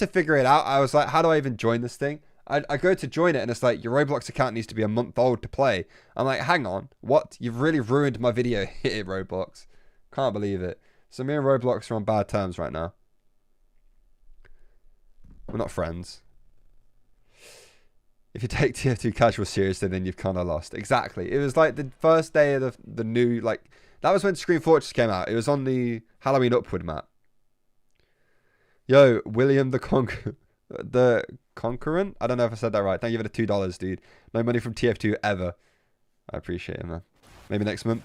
figure it out. I was like, how do I even join this thing? I go to join it and it's like, your Roblox account needs to be a month old to play. I'm like, hang on, what? You've really ruined my video here, Roblox. Can't believe it. So me and Roblox are on bad terms right now. We're not friends. If you take TF2 casual seriously, then you've kind of lost. Exactly. It was like the first day of the new, like, that was when Scream Fortress came out. It was on the Halloween Upward map. Yo, William the Conquerant? I don't know if I said that right. Thank you for the $2, dude. No money from TF2 ever. I appreciate it, man. Maybe next month.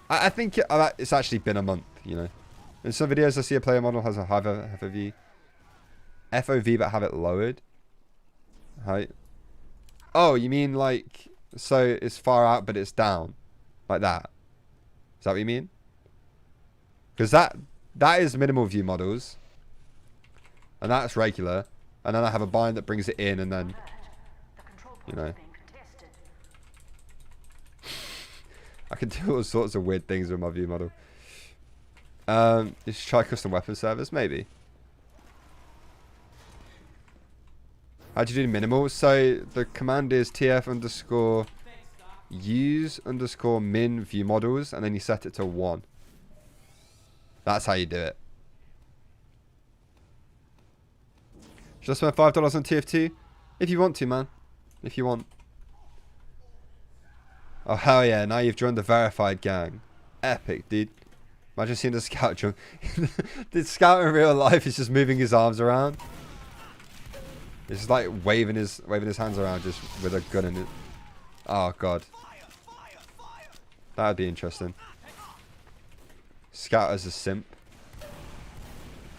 I think it's actually been a month, you know. In some videos, I see a player model has a high FOV, but have it lowered. Height. Oh, you mean like, so it's far out, but it's down. Like that. Is that what you mean? Because that is minimal view models. And that's regular. And then I have a bind that brings it in and then, you know. I can do all sorts of weird things with my view model. You should try custom weapon servers, maybe. How'd you do minimal? So the command is tf_use_min view models, and then you set it to 1. That's how you do it. Should I spend $5 on TF2? If you want to, man. If you want. Oh, hell yeah. Now you've joined the verified gang. Epic, dude. Imagine seeing the scout jump. The scout in real life is just moving his arms around. It's just like waving his hands around just with a gun in it. Oh, God. That would be interesting. Scout as a simp.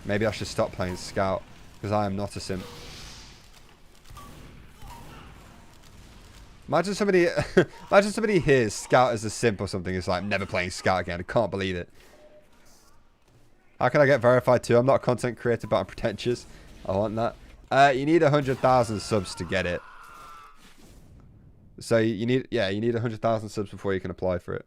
Maybe I should stop playing Scout. Because I am not a simp. Imagine somebody hears Scout as a simp or something. It's like, I'm never playing Scout again. I can't believe it. How can I get verified too? I'm not a content creator, but I'm pretentious. I want that. You need 100,000 subs to get it. So you need 100,000 subs before you can apply for it.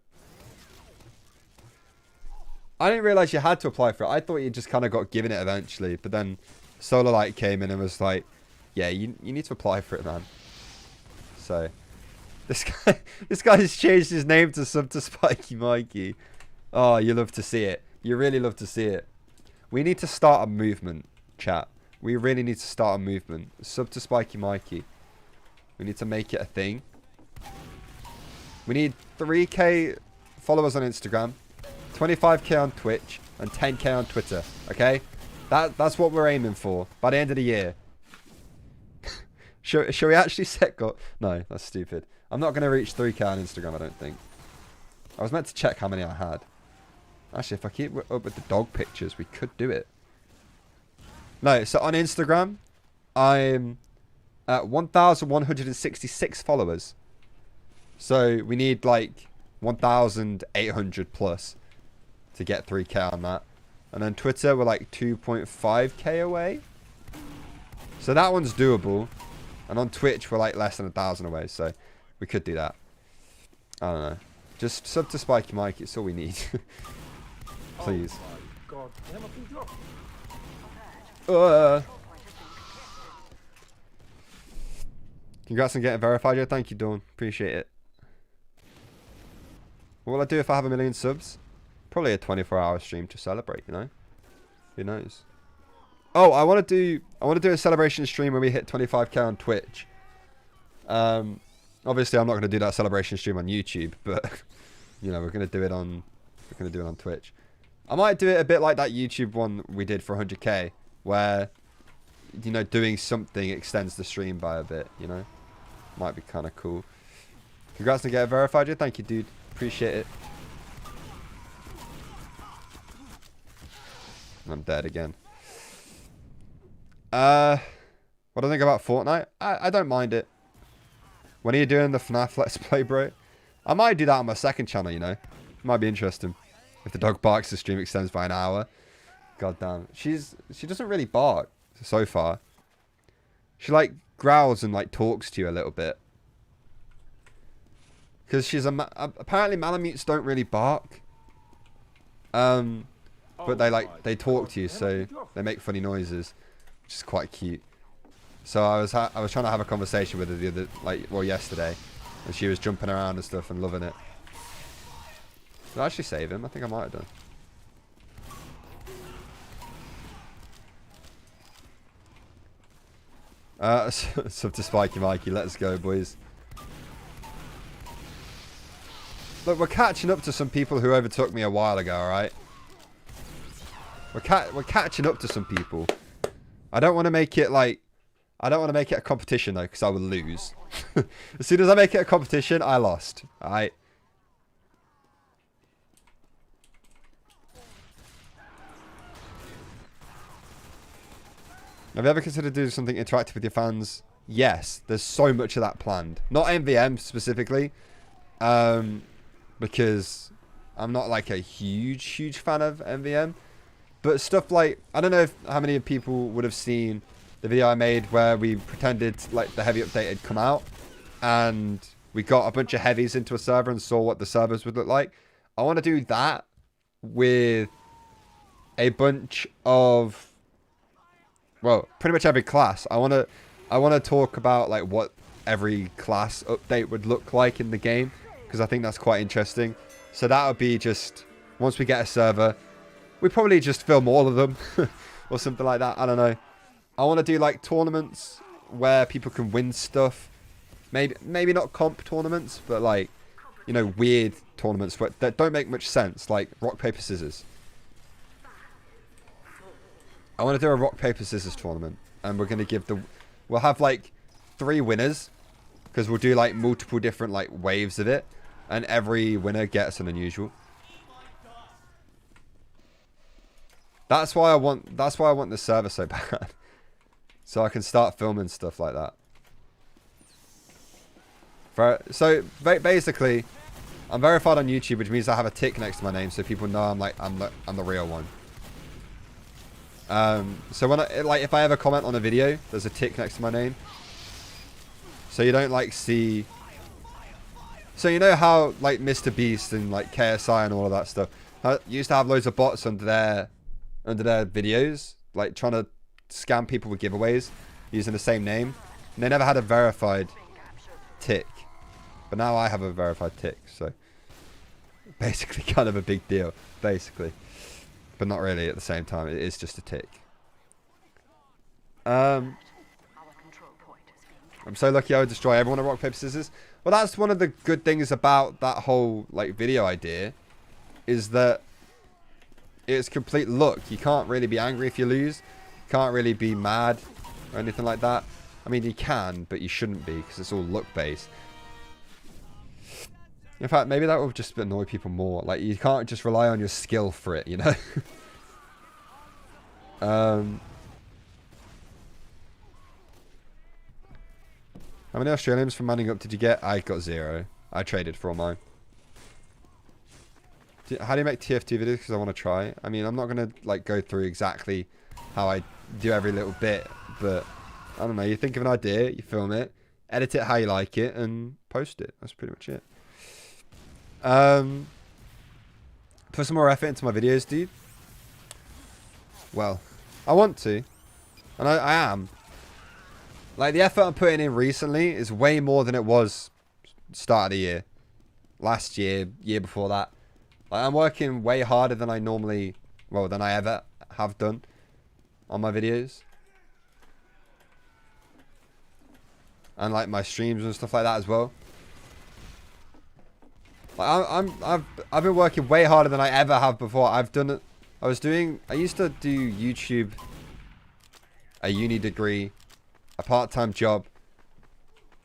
I didn't realize you had to apply for it. I thought you just kind of got given it eventually. But then Solar Light came in and was like, yeah, you need to apply for it, man. So this guy has changed his name to sub to spikeymikey. Oh, you love to see it. You really love to see it. We need to start a movement, chat. We really need to start a movement. Sub to spikeymikey. We need to make it a thing. We need 3K followers on Instagram, 25K on Twitch, and 10K on Twitter. Okay? That's what we're aiming for by the end of the year. Should we actually set goal? No, that's stupid. I'm not going to reach 3K on Instagram, I don't think. I was meant to check how many I had. Actually, if I keep up with the dog pictures, we could do it. No, so on Instagram, I'm at 1,166 followers. So we need like 1,800 plus to get 3K on that. And then Twitter, we're like 2.5K away. So that one's doable. And on Twitch, we're like less than 1,000 away. So we could do that. I don't know. Just sub to spikeymikey. It's all we need. Please. Oh my God. Congrats on getting verified, Joe. Thank you, Dawn. Appreciate it. What will I do if I have 1 million subs? Probably a 24-hour stream to celebrate, you know? Who knows? Oh, I want to do a celebration stream when we hit 25K on Twitch. Obviously I'm not going to do that celebration stream on YouTube, but you know, we're going to do it on Twitch. I might do it a bit like that YouTube one we did for 100K, where, you know, doing something extends the stream by a bit, you know? Might be kind of cool. Congrats on getting verified, Joe. Thank you, dude. Appreciate it. I'm dead again. What do I think about Fortnite? I don't mind it. When are you doing the FNAF Let's Play, bro? I might do that on my second channel, you know? Might be interesting. If the dog barks, the stream extends by an hour. God damn. She doesn't really bark so far. She like growls and like talks to you a little bit. Because she's apparently Malamutes don't really bark. But they talk to you, so they make funny noises, which is quite cute. So I was trying to have a conversation with her yesterday, and she was jumping around and stuff and loving it. Did I actually save him? I think I might have done. Sub to spikeymikey. Let's go, boys. Look, we're catching up to some people who overtook me a while ago, alright? We're catching up to some people. I don't want to make it like... I don't want to make it a competition, though, because I will lose. As soon as I make it a competition, I lost. Alright? Have you ever considered doing something interactive with your fans? Yes, there's so much of that planned. Not MVM specifically, because I'm not like a huge fan of MVM. But stuff like, I don't know how many people would have seen the video I made where we pretended like the heavy update had come out, and we got a bunch of heavies into a server and saw what the servers would look like. I want to do that with a bunch of, well, pretty much every class. I want to talk about like what every class update would look like in the game, because I think that's quite interesting. So that would be just, once we get a server, we probably just film all of them or something like that. I don't know. I want to do like tournaments where people can win stuff. Maybe not comp tournaments, but like, you know, weird tournaments that don't make much sense, like rock paper scissors. I want to do a rock paper scissors tournament, and we're gonna we'll have like 3 winners, because we'll do like multiple different like waves of it, and every winner gets an unusual. That's why I want this server so bad. So I can start filming stuff like that. So basically, I'm verified on YouTube, which means I have a tick next to my name, so people know I'm the real one. So when if I ever comment on a video, there's a tick next to my name. So you don't like see. So you know how like MrBeast and like KSI and all of that stuff used to have loads of bots under their videos, like trying to scam people with giveaways using the same name, and they never had a verified tick, but now I have a verified tick, so basically kind of a big deal, basically, but not really at the same time. It is just a tick. I'm so lucky I would destroy everyone at rock paper scissors. Well, that's one of the good things about that whole like video idea, is that it's complete luck. You can't really be angry if you lose. Can't really be mad or anything like that. I mean, you can, but you shouldn't be, because it's all luck based. In fact, maybe that will just annoy people more. Like, you can't just rely on your skill for it, you know? How many Australians from Manning Up did you get? I got 0. I traded for all mine. How do you make TF2 videos? Because I want to try. I mean, I'm not going to like go through exactly how I do every little bit, but I don't know. You think of an idea, you film it, edit it how you like it, and post it. That's pretty much it. Put some more effort into my videos, dude. Well, I want to, and I am. Like, the effort I'm putting in recently is way more than it was start of the year, last year, year before that. Like, I'm working way harder than I than I ever have done on my videos. And like my streams and stuff like that as well. Like I've been working way harder than I ever have before. I used to do YouTube, a uni degree, a part-time job,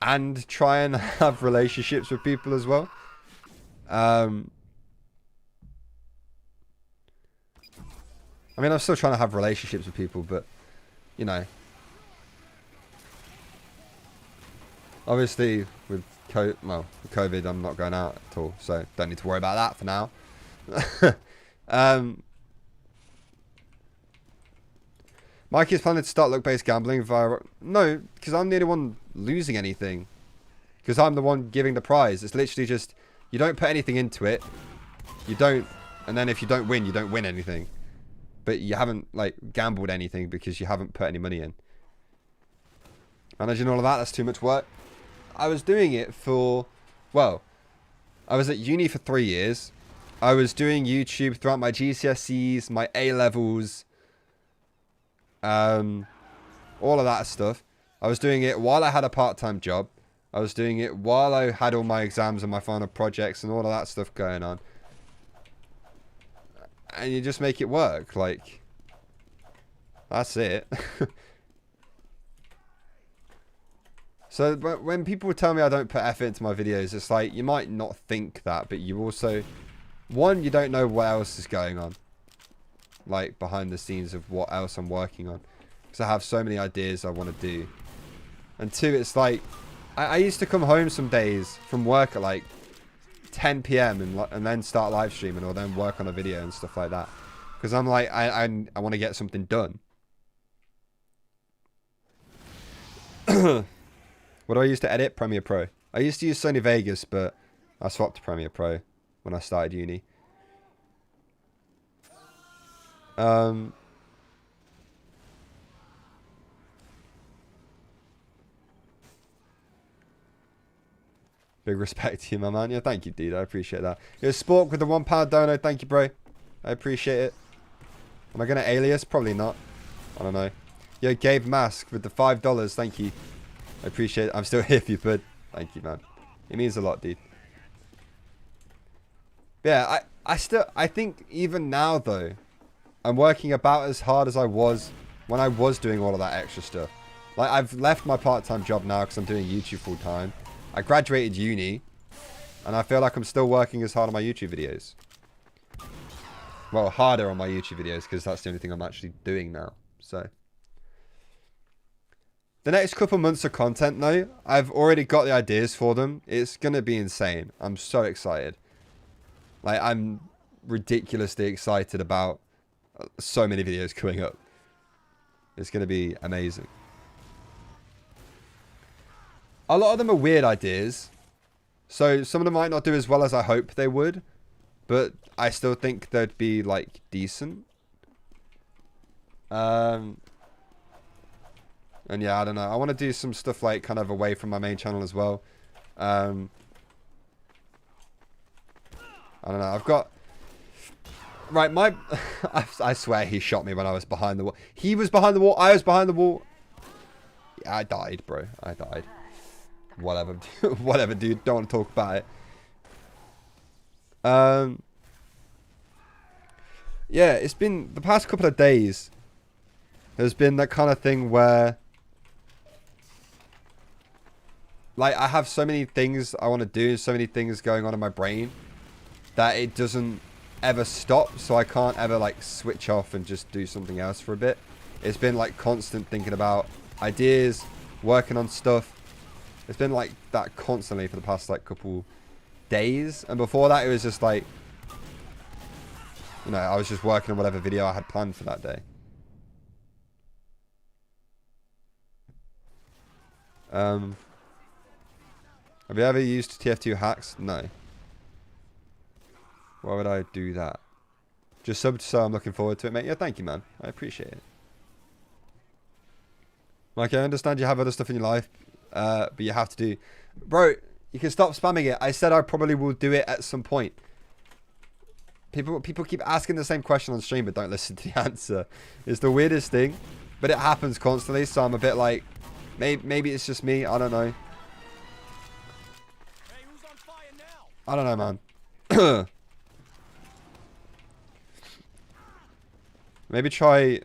and try and have relationships with people as well. I mean, I'm still trying to have relationships with people, but, you know. Obviously, with COVID, I'm not going out at all, so don't need to worry about that for now. Mikey's planning to start luck-based gambling via... No, because I'm the only one losing anything. Because I'm the one giving the prize. It's literally just, you don't put anything into it. You don't... And then if you don't win, you don't win anything. But you haven't, like, gambled anything because you haven't put any money in. Managing all of that, that's too much work. I was doing it for... Well, I was at uni for 3 years. I was doing YouTube throughout my GCSEs, my A-levels... all of that stuff. I was doing it while I had a part-time job. I was doing it while I had all my exams and my final projects and all of that stuff going on. And you just make it work. Like, that's it. So when people tell me I don't put effort into my videos, it's like, you might not think that, but you also... One, you don't know what else is going on. Like, behind the scenes of what else I'm working on. Because I have so many ideas I want to do. And two, it's like, I used to come home some days from work at like 10 PM and then start live streaming, or then work on a video and stuff like that. Because I'm like, I want to get something done. What do I use to edit? Premiere Pro. I used to use Sony Vegas, but I swapped to Premiere Pro when I started uni. Big respect to you, my man. Yeah, thank you, dude. I appreciate that. Yo, Spork with the £1 dono. Thank you, bro. I appreciate it. Am I going to alias? Probably not. I don't know. Yo, Gabe Mask with the $5. Thank you. I appreciate it. I'm still here for you, bud. Thank you, man. It means a lot, dude. Yeah, I think even now, though, I'm working about as hard as I was when I was doing all of that extra stuff. Like, I've left my part-time job now because I'm doing YouTube full-time. I graduated uni, and I feel like I'm still working as hard on my YouTube videos. Well, harder on my YouTube videos because that's the only thing I'm actually doing now. So, the next couple months of content, though, I've already got the ideas for them. It's going to be insane. I'm so excited. Like, I'm ridiculously excited about so many videos coming up. It's going to be amazing. A lot of them are weird ideas. So, some of them might not do as well as I hope they would. But I still think they'd be, like, decent. And yeah, I don't know. I want to do some stuff, like, kind of away from my main channel as well. I don't know. I've got... Right, my... I swear he shot me when I was behind the wall. He was behind the wall. I was behind the wall. Yeah, I died, bro. I died. Whatever. Whatever, dude. Don't want to talk about it. Yeah, it's been... The past couple of days... There's been that kind of thing where... Like, I have so many things I want to do. So many things going on in my brain. That it doesn't ever stop. So I can't ever, like, switch off and just do something else for a bit. It's been, like, constant thinking about ideas. Working on stuff. It's been, like, that constantly for the past, like, couple days. And before that, it was just, like... You know, I was just working on whatever video I had planned for that day. Have you ever used TF2 hacks? No. Why would I do that? Just subbed, so I'm looking forward to it, mate. Yeah, thank you, man. I appreciate it. Like, I understand you have other stuff in your life, but you have to do... Bro, you can stop spamming it. I said I probably will do it at some point. People keep asking the same question on stream, but don't listen to the answer. It's the weirdest thing, but it happens constantly, so I'm a bit like... Maybe it's just me. I don't know. I don't know, man. Maybe try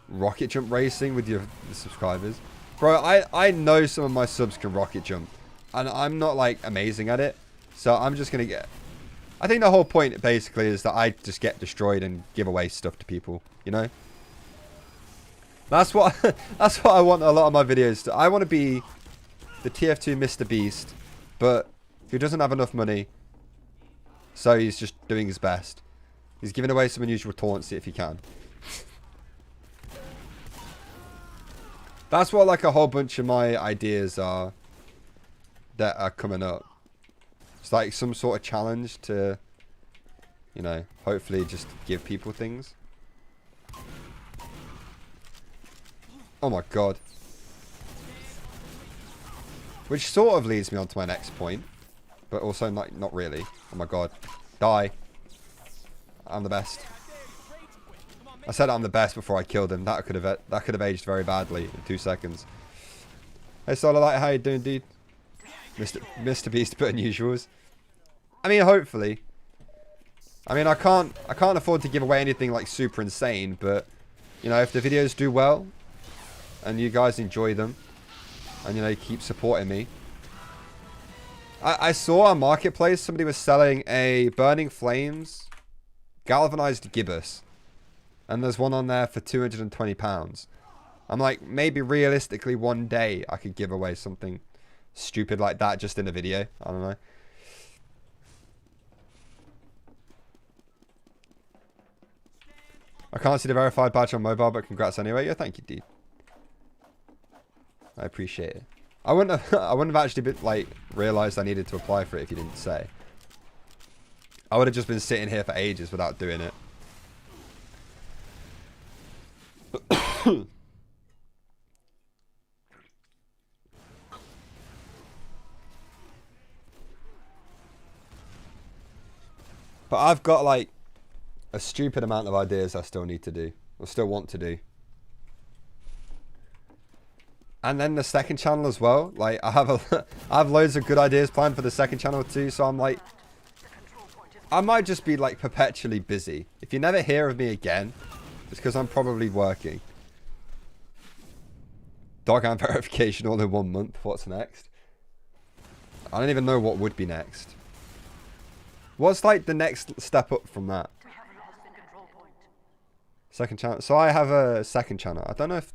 rocket jump racing with your subscribers. Bro, I know some of my subs can rocket jump. And I'm not, like, amazing at it. So I'm just going to get... I think the whole point, basically, is that I just get destroyed and give away stuff to people. You know? That's what I want a lot of my videos to... I want to be the TF2 MrBeast, but who doesn't have enough money. So he's just doing his best. He's giving away some unusual taunts if he can. That's what, like, a whole bunch of my ideas are that are coming up. It's like some sort of challenge to, you know, hopefully just give people things. Oh my god. Which sort of leads me on to my next point. But also not really. Oh my god. Die. I'm the best. I said I'm the best before I killed him. That could have aged very badly in 2 seconds. Hey Solarlight, how you doing, dude? MrBeast but unusuals. I mean, hopefully. I mean, I can't afford to give away anything like super insane, but you know, if the videos do well and you guys enjoy them and you know, keep supporting me. I saw on Marketplace somebody was selling a Burning Flames galvanized gibbous. And there's one on there for £220. I'm like, maybe realistically one day I could give away something stupid like that just in a video. I don't know. I can't see the verified badge on mobile, but congrats anyway. Yeah, thank you, dude. I appreciate it. I wouldn't have actually been, like, realized I needed to apply for it if you didn't say. I would have just been sitting here for ages without doing it. But I've got, like, a stupid amount of ideas I still need to do. Or still want to do. And then the second channel as well. Like, I have loads of good ideas planned for the second channel too. So I'm like, I might just be like perpetually busy. If you never hear of me again, it's because I'm probably working. Dog and verification all in 1 month. What's next? I don't even know what would be next. What's like the next step up from that? Second channel. So I have a second channel. I don't know if...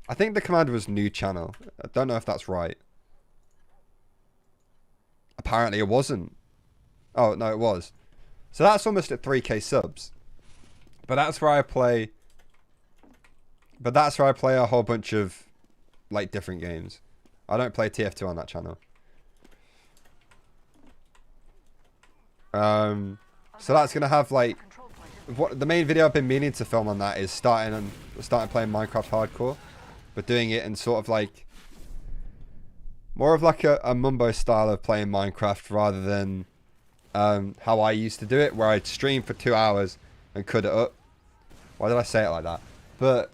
I think the command was new channel. I don't know if that's right. Apparently it wasn't. Oh, no, it was. So that's almost at 3k subs. But that's where I play... But that's where I play a whole bunch of, like, different games. I don't play TF2 on that channel. So that's going to have, like... What the main video I've been meaning to film on that is starting playing Minecraft hardcore. But doing it in sort of like more of like a Mumbo style of playing Minecraft rather than how I used to do it, where I'd stream for 2 hours and cut it up. Why did I say it like that? But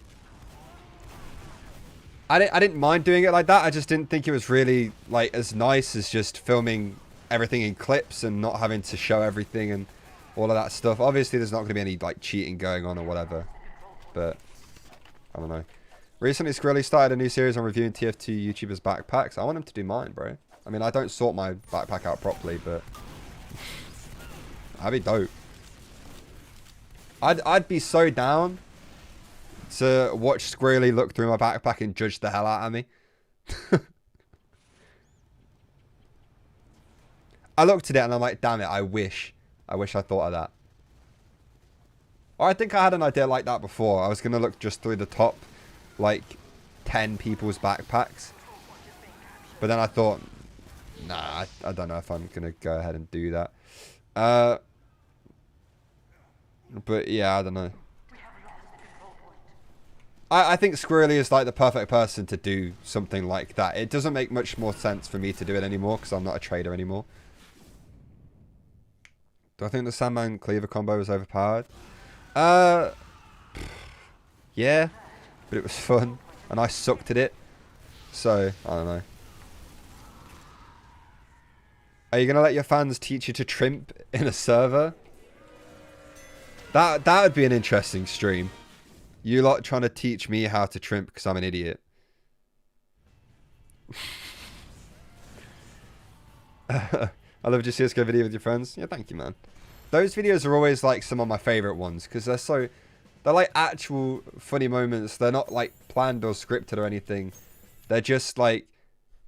I didn't mind doing it like that. I just didn't think it was really like as nice as just filming everything in clips and not having to show everything and all of that stuff. Obviously, there's not going to be any like cheating going on or whatever. But I don't know. Recently, Skrilley started a new series on reviewing TF2 YouTubers' backpacks. I want him to do mine, bro. I mean, I don't sort my backpack out properly, but that'd be dope. I'd be so down to watch Skrilley look through my backpack and judge the hell out of me. I looked at it and I'm like, damn it, I wish I thought of that. Or I think I had an idea like that before. I was going to look just through the top, like, 10 people's backpacks. But then I thought, nah, I don't know if I'm going to go ahead and do that. But yeah, I don't know. I think Skrilley is like the perfect person to do something like that. It doesn't make much more sense for me to do it anymore because I'm not a trader anymore. Do I think the Sandman Cleaver combo was overpowered? Yeah, but it was fun and I sucked at it. So, I don't know. Are you going to let your fans teach you to trimp in a server? That would be an interesting stream. You lot trying to teach me how to trimp because I'm an idiot. I love your CSGO video with your friends. Yeah, thank you, man. Those videos are always like some of my favorite ones because they're like actual funny moments. They're not like planned or scripted or anything. They're just like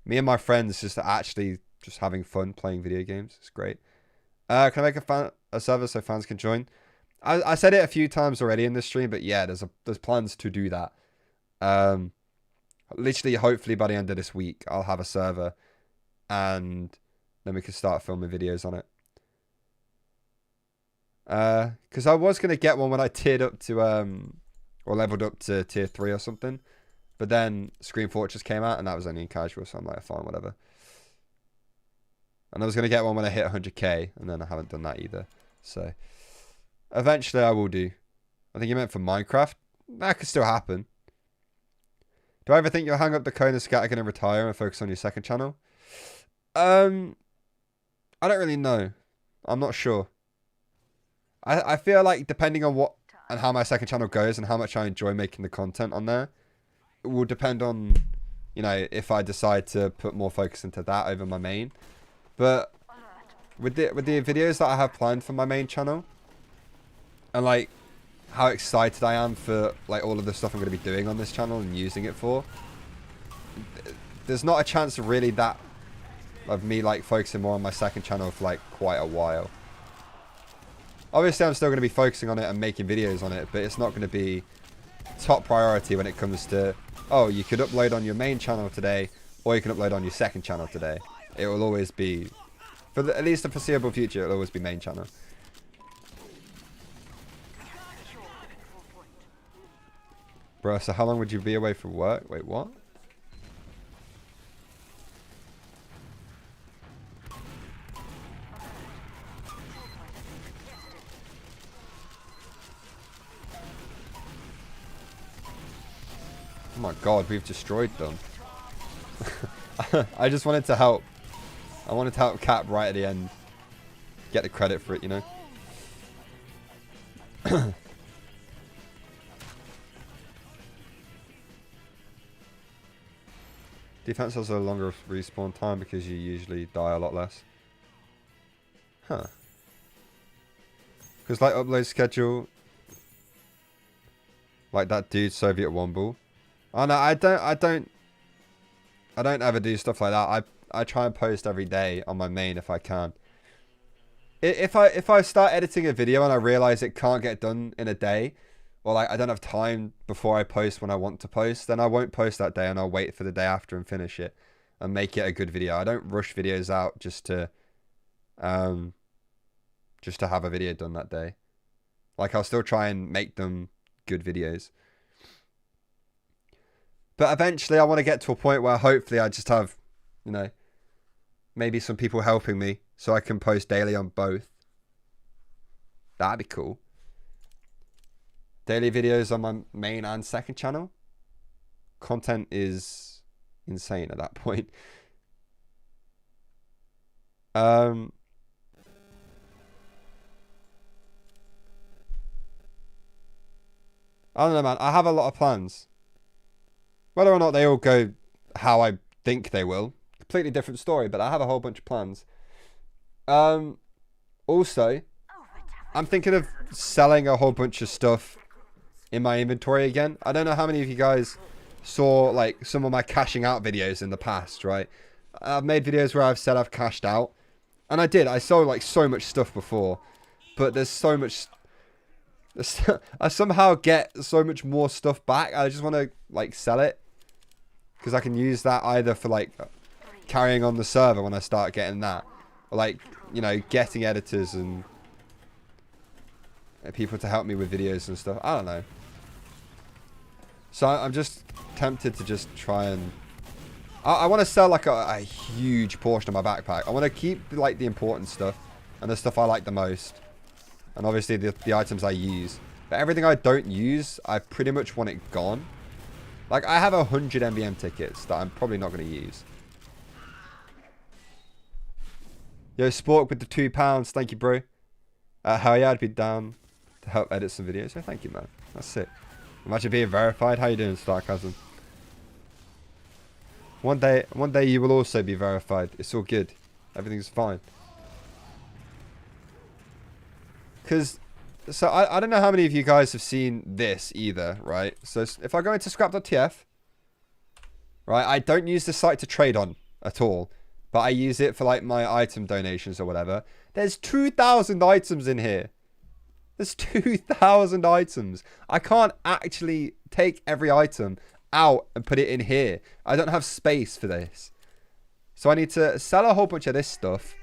me and my friends just actually just having fun playing video games. It's great. Can I make a server so fans can join? I said it a few times already in this stream, but yeah, there's plans to do that. Literally, hopefully by the end of this week, I'll have a server, and then we can start filming videos on it. Because I was gonna get one when I tiered up to or leveled up to tier 3 or something, but then Scream Fortress came out, and that was only in casual, so I'm like, fine, whatever. And I was gonna get one when I hit 100k, and then I haven't done that either. So. Eventually I will do. I think you meant for Minecraft. That could still happen. Do I ever think you'll hang up the cone and scattergun and retire and focus on your second channel? I don't really know. I'm not sure. I feel like depending on what and how my second channel goes and how much I enjoy making the content on there, it will depend on, you know, if I decide to put more focus into that over my main. But with the videos that I have planned for my main channel, and like how excited I am for like all of the stuff I'm going to be doing on this channel and using it for, there's not a chance of really that of me like focusing more on my second channel for like quite a while. Obviously I'm still going to be focusing on it and making videos on it, but it's not going to be top priority when it comes to, oh, you could upload on your main channel today or you can upload on your second channel today. It will always be, for at least the foreseeable future, it'll always be main channel. Bro, so how long would you be away from work? Wait, what? my god, we've destroyed them. I just wanted to help. I wanted to help Cap right at the end. Get the credit for it, you know? Defense has a longer respawn time because you usually die a lot less. Huh. Because like upload schedule, like that dude Soviet Womble. Oh no, I don't ever do stuff like that. I try and post every day on my main if I can. If I start editing a video and I realize it can't get done in a day, or like I don't have time before I post when I want to post, then I won't post that day and I'll wait for the day after and finish it and make it a good video. I don't rush videos out just to have a video done that day. Like I'll still try and make them good videos. But eventually I want to get to a point where hopefully I just have, you know, maybe some people helping me so I can post daily on both. That'd be cool. Daily videos on my main and second channel. Content is insane at that point. I don't know, man. I have a lot of plans. Whether or not they all go how I think they will, completely different story, but I have a whole bunch of plans. Also, I'm thinking of selling a whole bunch of stuff in my inventory again. I don't know how many of you guys saw like some of my cashing out videos in the past, right? I've made videos where I've said I've cashed out, and I did. I sold like so much stuff before, but there's so much. I somehow get so much more stuff back. I just want to like sell it because I can use that either for like carrying on the server when I start getting that, or like, you know, getting editors and people to help me with videos and stuff. I don't know. So I'm just tempted to just try and I want to sell like a huge portion of my backpack. I want to keep like the important stuff and the stuff I like the most, and obviously the items I use. But everything I don't use, I pretty much want it gone. Like I have 100 MBM tickets that I'm probably not going to use. Yo, Spork with the £2. Thank you, bro. Hell yeah, I'd be down to help edit some videos. So thank you, man. That's sick. Imagine being verified. How you doing, Starcasm? One day you will also be verified. It's all good. Everything's fine. Because, so I don't know how many of you guys have seen this either, right? So if I go into scrap.tf, right, I don't use the site to trade on at all, but I use it for like my item donations or whatever. There's 2,000 items in here. There's 2,000 items. I can't actually take every item out and put it in here. I don't have space for this. So I need to sell a whole bunch of this stuff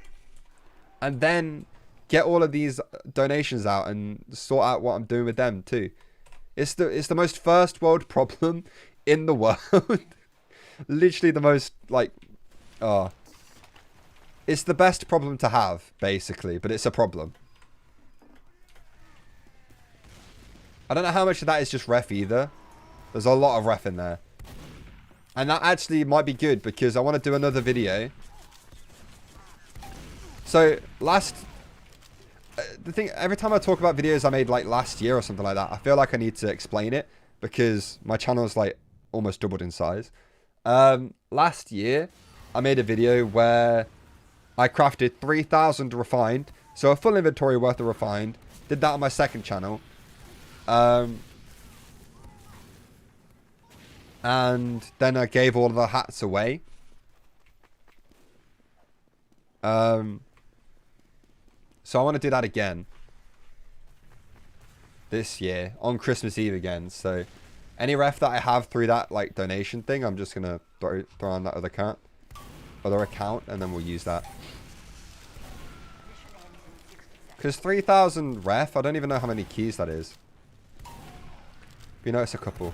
and then get all of these donations out and sort out what I'm doing with them too. It's the most first world problem in the world. Literally the most like, it's the best problem to have basically, but it's a problem. I don't know how much of that is just ref either. There's a lot of ref in there. And that actually might be good because I want to do another video. So the thing, every time I talk about videos I made like last year or something like that, I feel like I need to explain it because my channel is like almost doubled in size. Last year I made a video where I crafted 3,000 refined. So a full inventory worth of refined. Did that on my second channel. And then I gave all of the hats away. So I want to do that again this year on Christmas Eve again. So any ref that I have through that like donation thing, I'm just gonna throw on that other account, and then we'll use that. Because 3,000 ref, I don't even know how many keys that is. You know, it's a couple.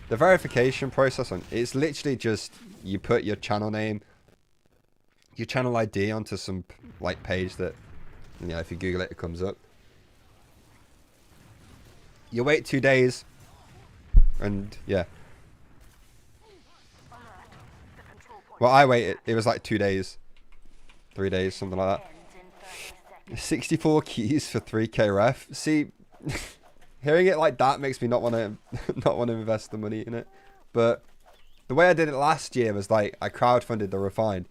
The verification process on it's literally just you put your channel name, your channel ID onto some like page that, you know, if you Google it, it comes up. You wait 2 days, And yeah. Well, I waited. It was like 2 days, 3 days, something like that. 64 keys for 3k ref. See, hearing it like that makes me not want to invest the money in it. But the way I did it last year was like I crowdfunded the refined.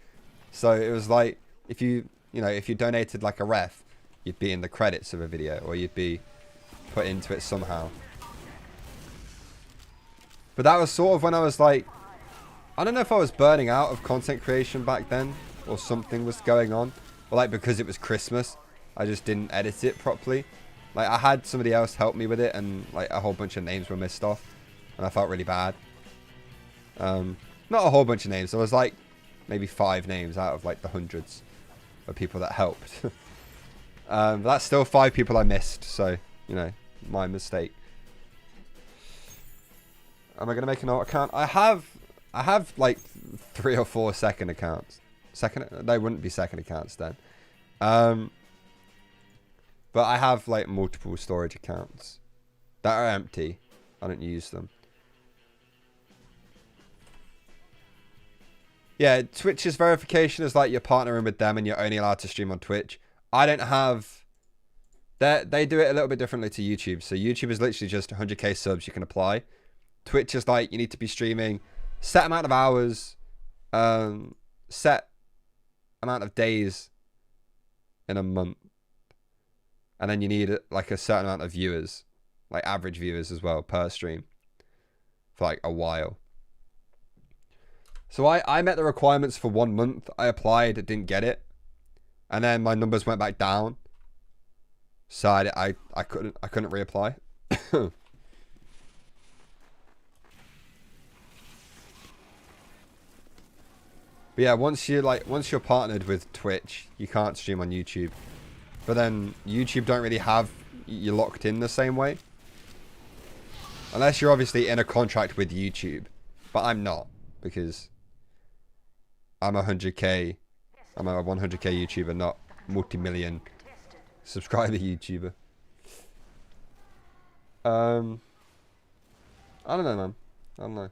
So it was like if you donated like a ref, you'd be in the credits of a video, or you'd be put into it somehow. But that was sort of when I was like, I don't know if I was burning out of content creation back then, or something was going on, or like because it was Christmas, I just didn't edit it properly. Like I had somebody else help me with it, and like a whole bunch of names were missed off, and I felt really bad. Not a whole bunch of names. There was like maybe 5 names out of like the hundreds of people that helped. But that's still 5 people I missed, so you know, my mistake. Am I gonna make another account? I have like 3 or 4 second accounts. They wouldn't be second accounts then. But I have like multiple storage accounts that are empty. I don't use them. Yeah, Twitch's verification is like you're partnering with them and you're only allowed to stream on Twitch. I don't have... They do it a little bit differently to YouTube. So YouTube is literally just 100k subs you can apply. Twitch is like you need to be streaming set amount of hours, set amount of days in a month. And then you need like a certain amount of viewers, like average viewers as well per stream for like a while. So I met the requirements for 1 month. I applied, didn't get it. And then my numbers went back down. So I couldn't reapply. But yeah, once you're partnered with Twitch, you can't stream on YouTube. But then YouTube don't really have you locked in the same way. Unless you're obviously in a contract with YouTube. But I'm not, because I'm a 100k, I'm a 100k YouTuber, not multi-million subscriber YouTuber. I don't know, man. I don't know.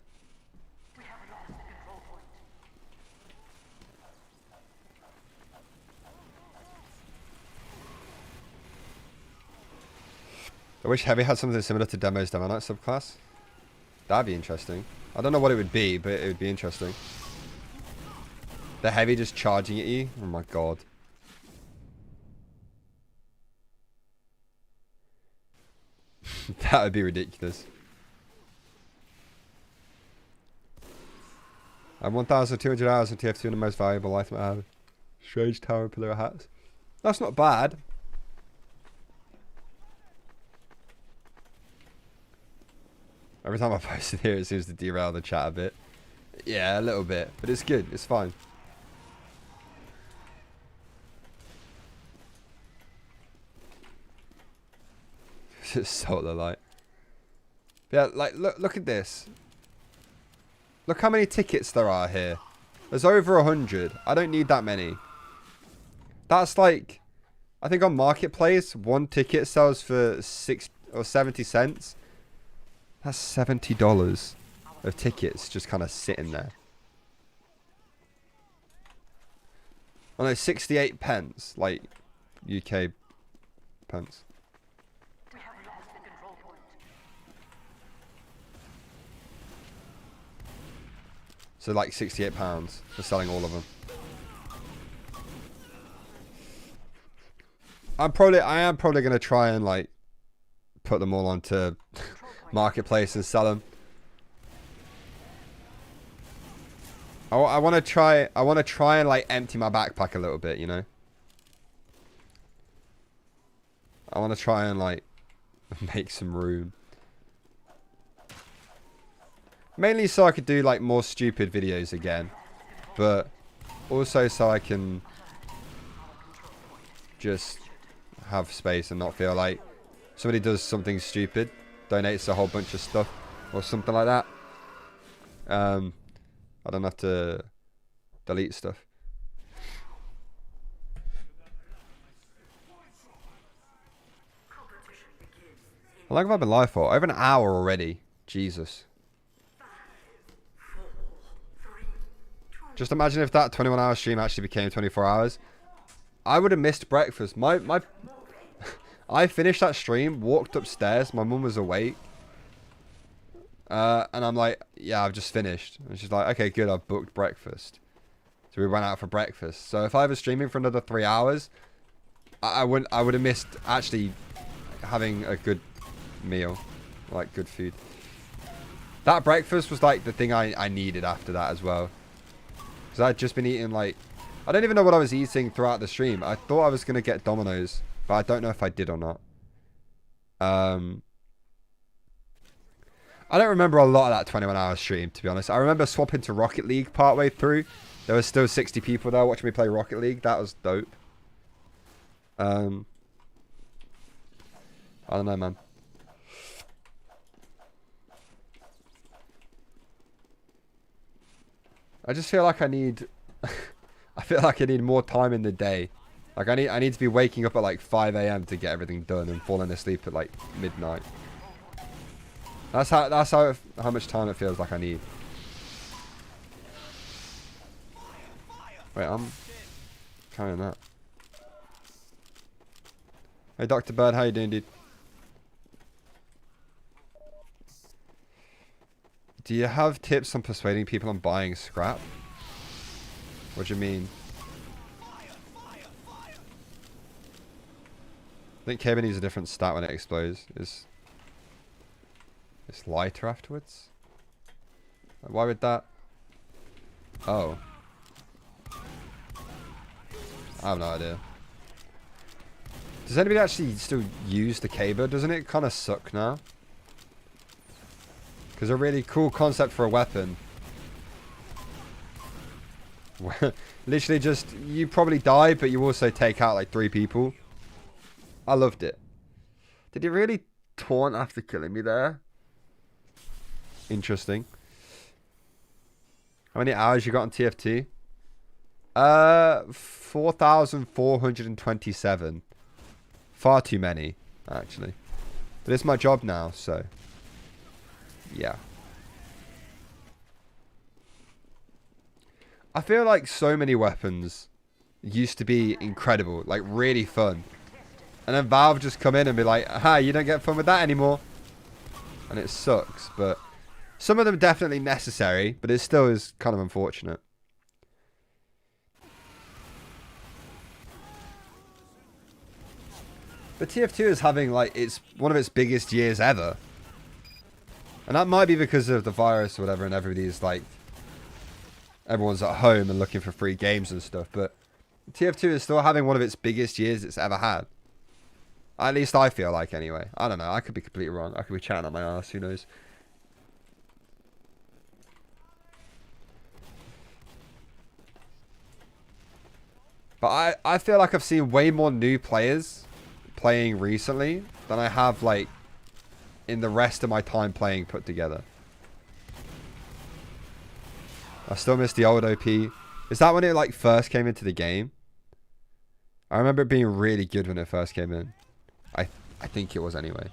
I wish Heavy had something similar to Demo's Demo Night subclass. That'd be interesting. I don't know what it would be, but it would be interesting. The Heavy just charging at you? Oh my god. That would be ridiculous. I have 1,200 hours in TF2 and the most valuable item I have. Strange Tower Pillar hats. That's not bad. Every time I post it here, it seems to derail the chat a bit. Yeah, a little bit. But it's good. It's fine. Just solar light. Yeah, like, look at this. Look how many tickets there are here. There's over 100. I don't need that many. That's like... I think on Marketplace, 1 ticket sells for 6 or 70 cents. That's $70 of tickets just kind of sitting there. Oh no, 68 pence, like UK pence. So like £68 for selling all of them. I am probably going to try and like put them all onto Marketplace and sell them. I want to try and like empty my backpack a little bit, you know. I want to try and like make some room. Mainly so I could do like more stupid videos again, but also so I can just have space and not feel like somebody does something stupid, donates a whole bunch of stuff or something like that. I don't have to delete stuff. How long have I been live for? Over an hour already. Jesus. Just imagine if that 21-hour stream actually became 24 hours. I would have missed breakfast. I finished that stream, walked upstairs. My mum was awake. And I'm like, yeah, I've just finished. And she's like, okay, good, I've booked breakfast. So we went out for breakfast. So if I was streaming for another 3 hours, I would have missed actually having a good meal, like good food. That breakfast was like the thing I needed after that as well. Because I'd just been eating like, I don't even know what I was eating throughout the stream. I thought I was going to get Domino's, but I don't know if I did or not. I don't remember a lot of that 21-hour stream, to be honest. I remember swapping to Rocket League partway through. There was still 60 people there watching me play Rocket League. That was dope. I don't know, man. I just feel like I need... I feel like I need more time in the day. Like, I need to be waking up at, like, 5 AM to get everything done and falling asleep at, like, midnight. That's how much time it feels like I need. Wait, I'm carrying that. Hey, Dr. Bird, how you doing, dude? Do you have tips on persuading people on buying scrap? What do you mean? I think Cable needs a different stat when it explodes. It's lighter afterwards? Why would that? Oh. I have no idea. Does anybody actually still use the Caber? Doesn't it kind of suck now? Because a really cool concept for a weapon. Literally just, you probably die, but you also take out like 3 people. I loved it. Did it really taunt after killing me there? Interesting. How many hours you got on TF2? 4,427. Far too many, actually. But it's my job now, so... yeah. I feel like so many weapons used to be incredible, like really fun. And then Valve just come in and be like, aha, you don't get fun with that anymore. And it sucks, but some of them are definitely necessary, but it still is kind of unfortunate. But TF2 is having like one of its biggest years ever. And that might be because of the virus or whatever, and everybody's like, everyone's at home and looking for free games and stuff. But TF2 is still having one of its biggest years it's ever had. At least I feel like, anyway. I don't know. I could be completely wrong. I could be chatting on my ass. Who knows? But I feel like I've seen way more new players playing recently than I have, like, in the rest of my time playing put together. I still miss the old OP. Is that when it, like, first came into the game? I remember it being really good when it first came in. I think it was anyway.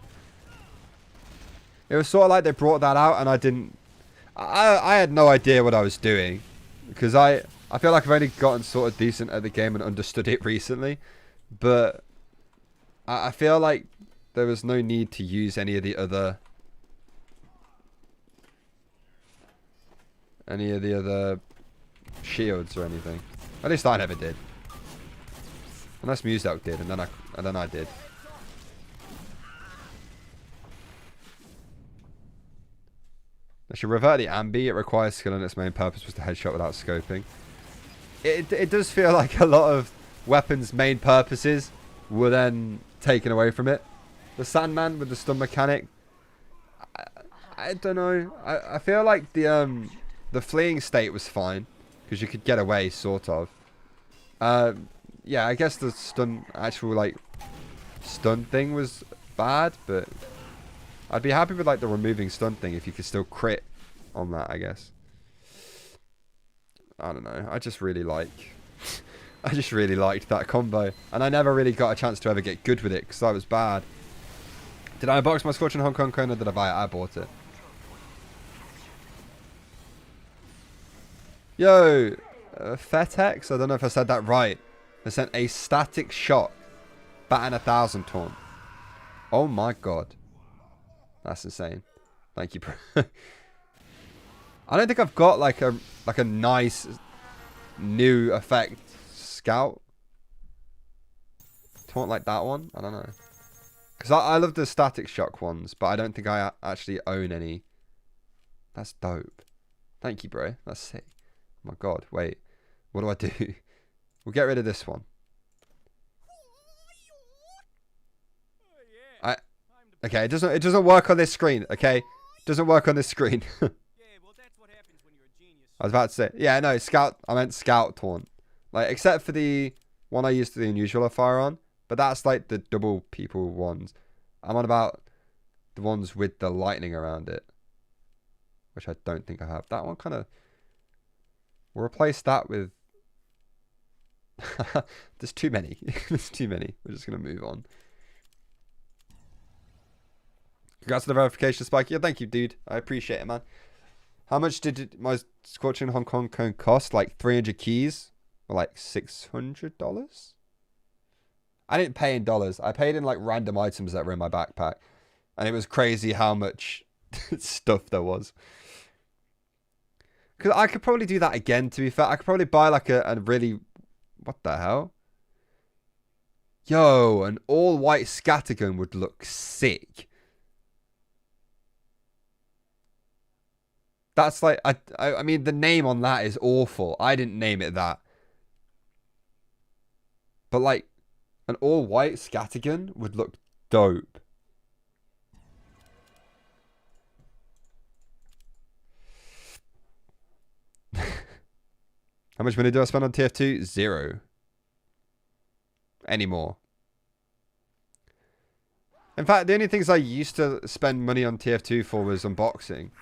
It was sort of like they brought that out and I didn't... I had no idea what I was doing. Because I feel like I've only gotten sort of decent at the game and understood it recently. But I feel like there was no need to use any of the other shields or anything. At least I never did. Unless Muselk did, and then I did. I should revert the ambi. It requires skill, and its main purpose was to headshot without scoping. It does feel like a lot of weapons' main purposes were then taken away from it. The Sandman with the stun mechanic. I don't know. I feel like the fleeing state was fine because you could get away, sort of. Yeah, I guess the actual like stun thing was bad, but I'd be happy with like the removing stun thing if you could still crit on that, I guess. I don't know. I just really liked that combo, and I never really got a chance to ever get good with it because I was bad. Did I unbox my Scorching Hong Kong cone or did I buy it? I bought it. Yo, Fetex? I don't know if I said that right. They sent a static shock. Baton 1,000 taunt. Oh my god. That's insane. Thank you, bro. I don't think I've got like a nice new effect scout taunt like that one. I don't know. Because I love the static shock ones, but I don't think I actually own any. That's dope. Thank you, bro. That's sick. Oh my god. Wait. What do I do? We'll get rid of this one. Okay, it doesn't work on this screen, okay? It doesn't work on this screen. I was about to say, yeah, no, scout. I meant scout taunt. Like, except for the one I used the unusual fire on, but that's like the double people ones. I'm on about the ones with the lightning around it, which I don't think I have. That one kind of. We'll replace that with. There's too many. There's too many. We're just gonna move on. Congrats on the verification, Spike. Yeah, thank you, dude. I appreciate it, man. How much did my Scorching Hong Kong cone cost? Like 300 keys? Or like $600? I didn't pay in dollars. I paid in like random items that were in my backpack. And it was crazy how much stuff there was. Because I could probably do that again, to be fair. I could probably buy like a really... What the hell? Yo, an all-white scattergun would look sick. That's like, I mean, the name on that is awful. I didn't name it that. But like, an all-white scattergun would look dope. How much money do I spend on TF2? 0. Anymore. In fact, the only things I used to spend money on TF2 for was unboxing.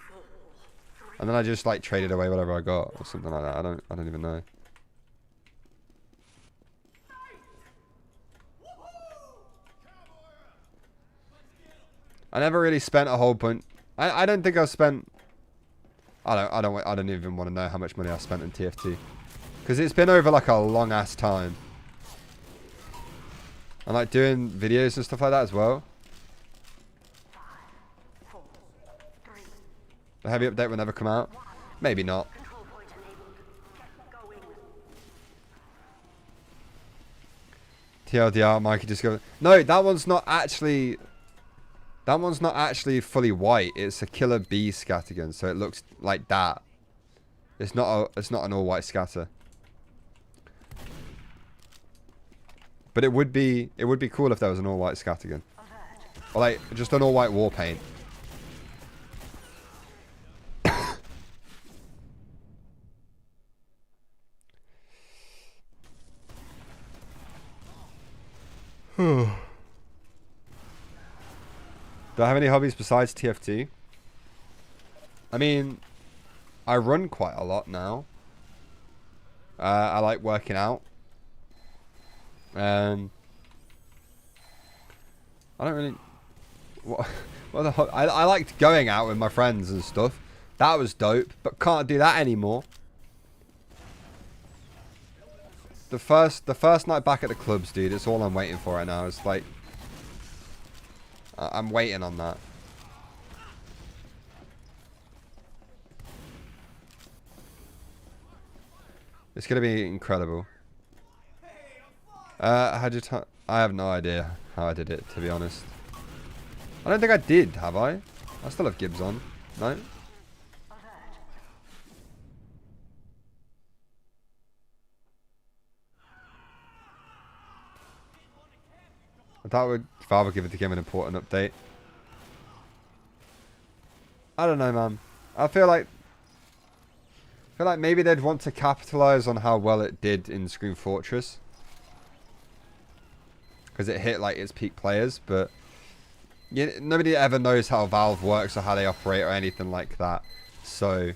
And then I just like traded away whatever I got or something like that. I don't even know. I never really spent a whole bunch. I don't think I've spent. I don't even want to know how much money I spent in TF2, because it's been over like a long ass time. And like doing videos and stuff like that as well. The heavy update will never come out. Maybe not. TLDR, Mikey just go. No, that one's not actually. That one's not actually fully white. It's a killer bee scattergun, so it looks like that. It's not an all-white scatter. But it would be cool if there was an all-white scattergun, or like just an all-white war paint. Do I have any hobbies besides TF2? I mean, I run quite a lot now. I like working out. I don't really... I liked going out with my friends and stuff. That was dope, but can't do that anymore. The first night back at the clubs, dude, it's all I'm waiting for right now. It's like... I'm waiting on that. It's gonna be incredible. I have no idea how I did it, to be honest. I don't think I did, have I? I still have Gibbs on. No? I thought would Father give it to him an important update. I don't know, man. I feel like maybe they'd want to capitalize on how well it did in Scream Fortress, because it hit like its peak players, but nobody ever knows how Valve works or how they operate or anything like that. So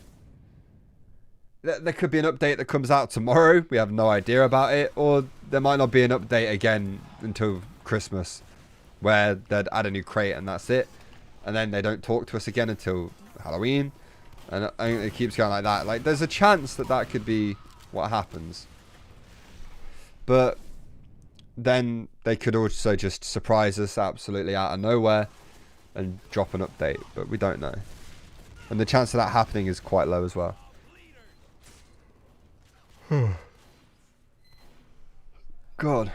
there could be an update that comes out tomorrow. We have no idea about it, or there might not be an update again until Christmas, where they'd add a new crate and that's it, and then they don't talk to us again until Halloween, and it keeps going like that. Like, there's a chance that could be what happens. But then they could also just surprise us absolutely out of nowhere and drop an update, but we don't know. And the chance of that happening is quite low as well. God.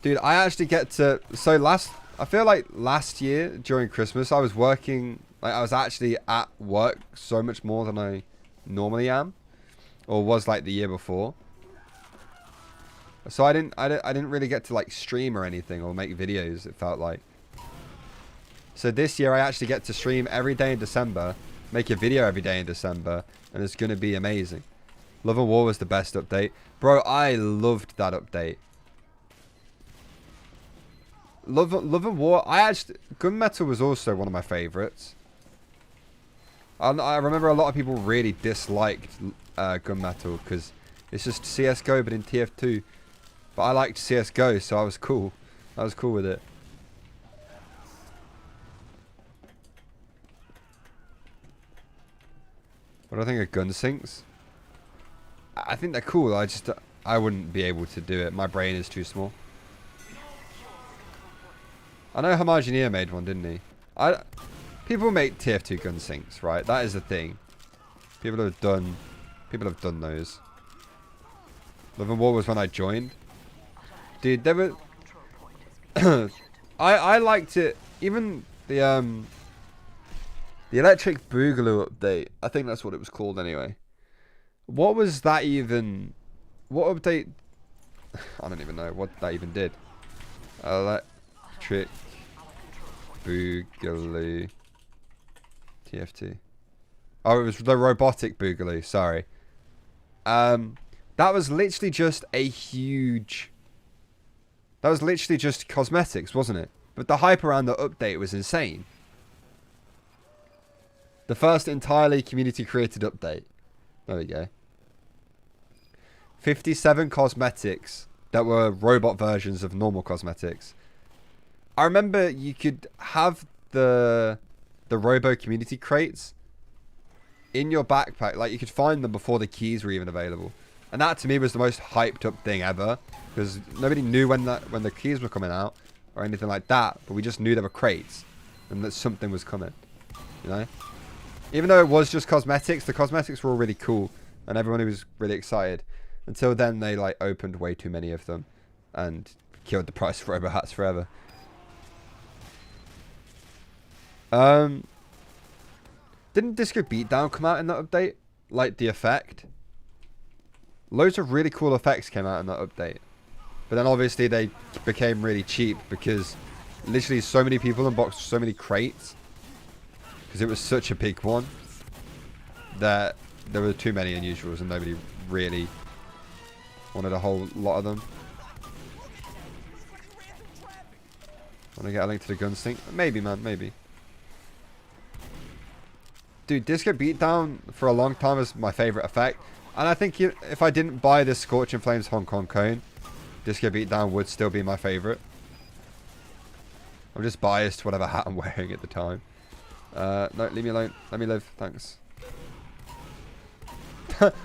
Dude, I actually get to... I feel like last year during Christmas, I was working... Like, I was actually at work so much more than I normally am. Or was like the year before. So I didn't really get to like stream or anything or make videos, it felt like. So this year I actually get to stream every day in December, make a video every day in December, and it's going to be amazing. Love and War was the best update. Bro, I loved that update. Love and War, Gunmetal was also one of my favorites. I remember a lot of people really disliked Gunmetal because it's just CSGO but in TF2. But I liked CSGO, so I was cool. I was cool with it. What do I think of gun sinks? I think they're cool. I wouldn't be able to do it. My brain is too small. I know Homogeneer made one, didn't he? People make TF2 gun sinks, right? That is the thing. People have done those. Love and War was when I joined. Dude, they were... I liked it. Even the Electric Boogaloo update. I think that's what it was called anyway. What was that even... What update... I don't even know what that even did. Electric Boogaloo TF2. Oh, it was the robotic Boogaloo, sorry. That was literally just a huge... That was literally just cosmetics, wasn't it? But the hype around the update was insane. The first entirely community-created update. There we go. 57 cosmetics that were robot versions of normal cosmetics. I remember you could have the Robo community crates in your backpack. Like, you could find them before the keys were even available. And that, to me, was the most hyped up thing ever. Because nobody knew when the keys were coming out or anything like that. But we just knew there were crates. And that something was coming. You know? Even though it was just cosmetics, the cosmetics were all really cool. And everyone was really excited. Until then, they, like, opened way too many of them. And killed the price of Robo hats forever. Didn't Disco Beatdown come out in that update? Like, the effect? Loads of really cool effects came out in that update. But then obviously they became really cheap because literally so many people unboxed so many crates. Because it was such a big one that there were too many unusuals and nobody really wanted a whole lot of them. Want to get a link to the gun stink? Maybe, man, maybe. Dude, Disco Beatdown for a long time was my favorite effect. And I think if I didn't buy this Scorching Flames Hong Kong cone, Disco Beatdown would still be my favorite. I'm just biased to whatever hat I'm wearing at the time. No, leave me alone. Let me live. Thanks.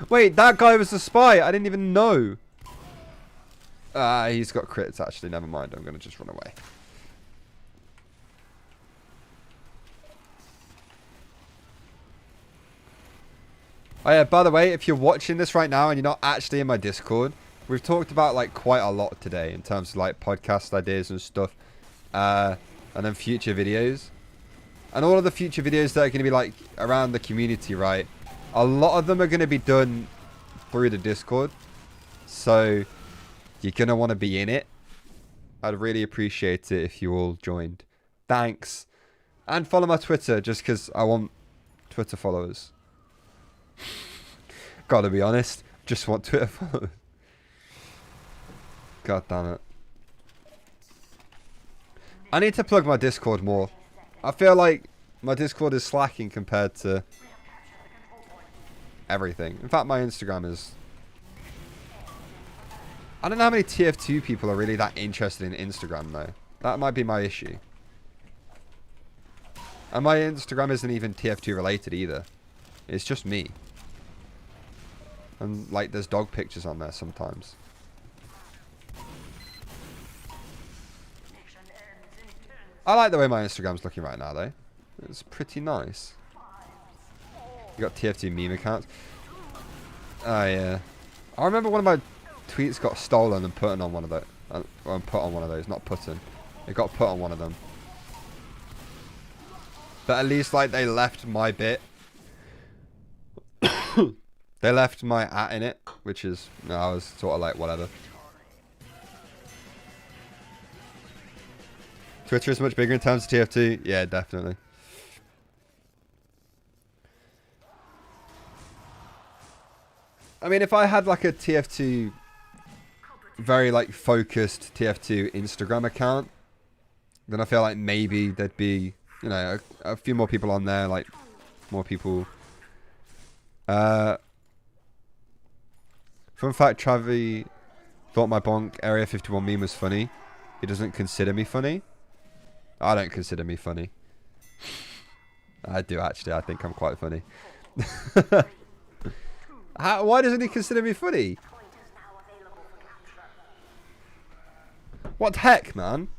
Wait, that guy was a spy. I didn't even know. He's got crits, actually. Never mind. I'm going to just run away. Oh yeah, by the way, if you're watching this right now and you're not actually in my Discord, we've talked about like quite a lot today in terms of like podcast ideas and stuff. And then future videos. And all of the future videos that are going to be like around the community, right? A lot of them are going to be done through the Discord. So you're going to want to be in it. I'd really appreciate it if you all joined. Thanks. And follow my Twitter just because I want Twitter followers. Gotta be honest, just want Twitter followers. God damn it. I need to plug my Discord more. I feel like my Discord is slacking compared to everything. In fact, my Instagram is... I don't know how many TF2 people are really that interested in Instagram though. That might be my issue. And my Instagram isn't even TF2 related either. It's just me. And like there's dog pictures on there sometimes. I like the way my Instagram's looking right now though. It's pretty nice. You got TF2 meme accounts. Oh yeah. I remember one of my tweets got stolen and put on one of those. Put on one of those, not put in. It got put on one of them. But at least like they left my bit. They left my @ in it, which is, no, I was sort of like whatever. Twitter is much bigger in terms of TF2. Yeah, definitely. I mean, if I had like a TF2, very like focused TF2 Instagram account, then I feel like maybe there'd be, you know, a few more people on there, like more people. Fun fact, Travi thought my bonk Area 51 meme was funny. He doesn't consider me funny. I don't consider me funny. I do actually. I think I'm quite funny. Why doesn't he consider me funny? What the heck, man?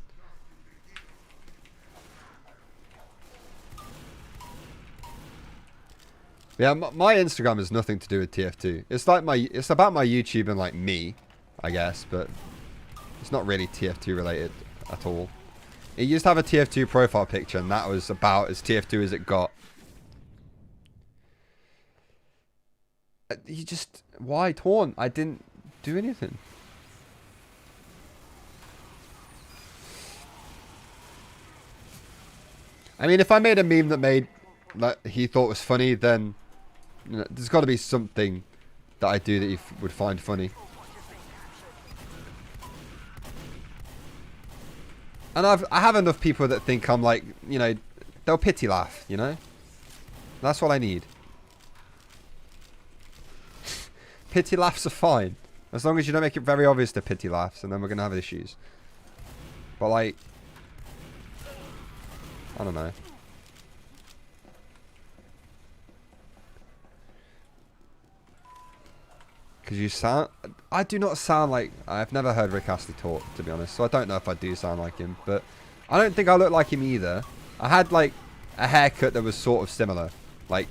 Yeah, my Instagram has nothing to do with TF2. It's like it's about my YouTube and like me, I guess, but it's not really TF2 related at all. It used to have a TF2 profile picture, and that was about as TF2 as it got. You just... Why torn? I didn't do anything. I mean, if I made a meme that he thought was funny, then you know, there's got to be something that I do that he would find funny. And I have enough people that think I'm like, you know, they'll pity laugh, you know? That's what I need. Pity laughs are fine. As long as you don't make it very obvious to pity laughs, and then we're going to have issues. But like, I don't know. Because you sound... I do not sound like... I've never heard Rick Astley talk, to be honest. So I don't know if I do sound like him. But I don't think I look like him either. I had like a haircut that was sort of similar. Like...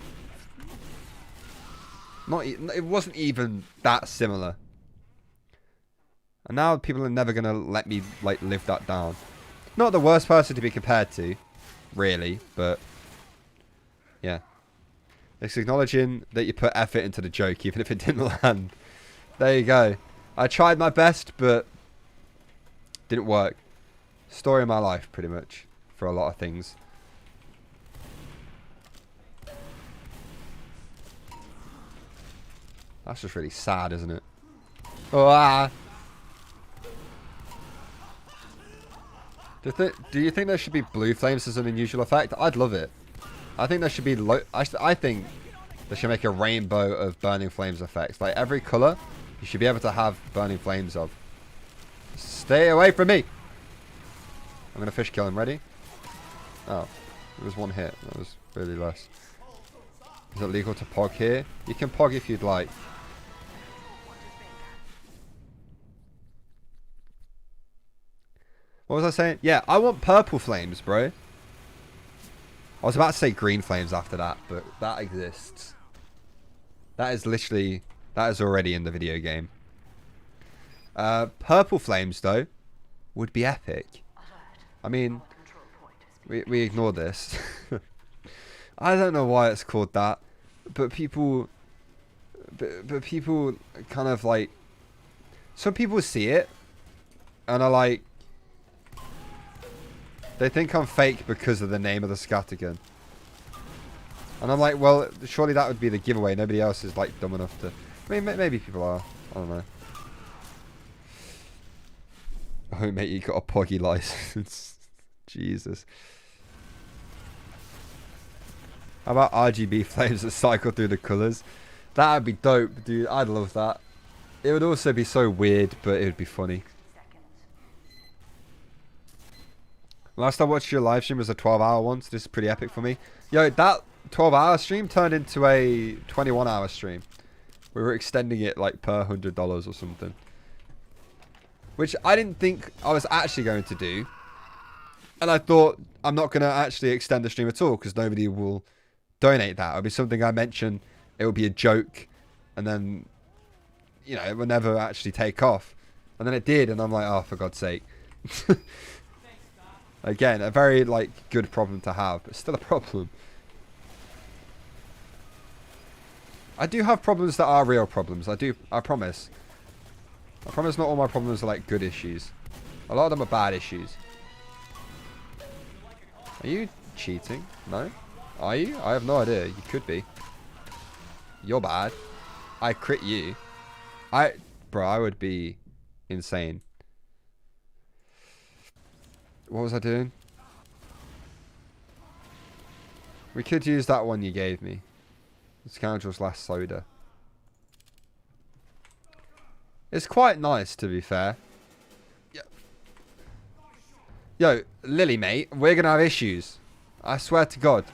It wasn't even that similar. And now people are never going to let me like live that down. Not the worst person to be compared to. Really. But... yeah. It's acknowledging that you put effort into the joke, even if it didn't land. There you go. I tried my best, but didn't work. Story of my life, pretty much, for a lot of things. That's just really sad, isn't it? Oh, ah. Do you think there should be blue flames as an unusual effect? I'd love it. I think there should be... I think they should make a rainbow of burning flames effects. Like, every colour, you should be able to have burning flames of. Stay away from me! I'm going to fish kill him. Ready? Oh. It was one hit. That was really less. Is it legal to pog here? You can pog if you'd like. What was I saying? Yeah, I want purple flames, bro. I was about to say green flames after that, but that exists. That is literally... that is already in the video game. Purple flames, though, would be epic. I mean, we ignore this. I don't know why it's called that, but people... But people kind of like... some people see it, and are like... they think I'm fake because of the name of the scattergun. And I'm like, well, surely that would be the giveaway. Nobody else is like dumb enough to... I mean, maybe people are. I don't know. Oh, mate, you got a poggy license. Jesus. How about RGB flames that cycle through the colours? That would be dope, dude. I'd love that. It would also be so weird, but it would be funny. Last I watched your live stream was a 12-hour one, so this is pretty epic for me. Yo, that 12-hour stream turned into a 21-hour stream. We were extending it like per $100 or something. Which I didn't think I was actually going to do. And I thought I'm not going to actually extend the stream at all because nobody will donate that. It'll be something I mention. It will be a joke. And then, you know, it will never actually take off. And then it did. And I'm like, oh, for God's sake. Again, a very, like, good problem to have. But still a problem. I do have problems that are real problems. I promise. I promise not all my problems are, like, good issues. A lot of them are bad issues. Are you cheating? No? Are you? I have no idea. You could be. You're bad. I crit you. Bro, I would be insane. What was I doing? We could use that one you gave me. The Scoundrel's Last Soda. It's quite nice, to be fair. Yo, Lily, mate, we're going to have issues. I swear to God.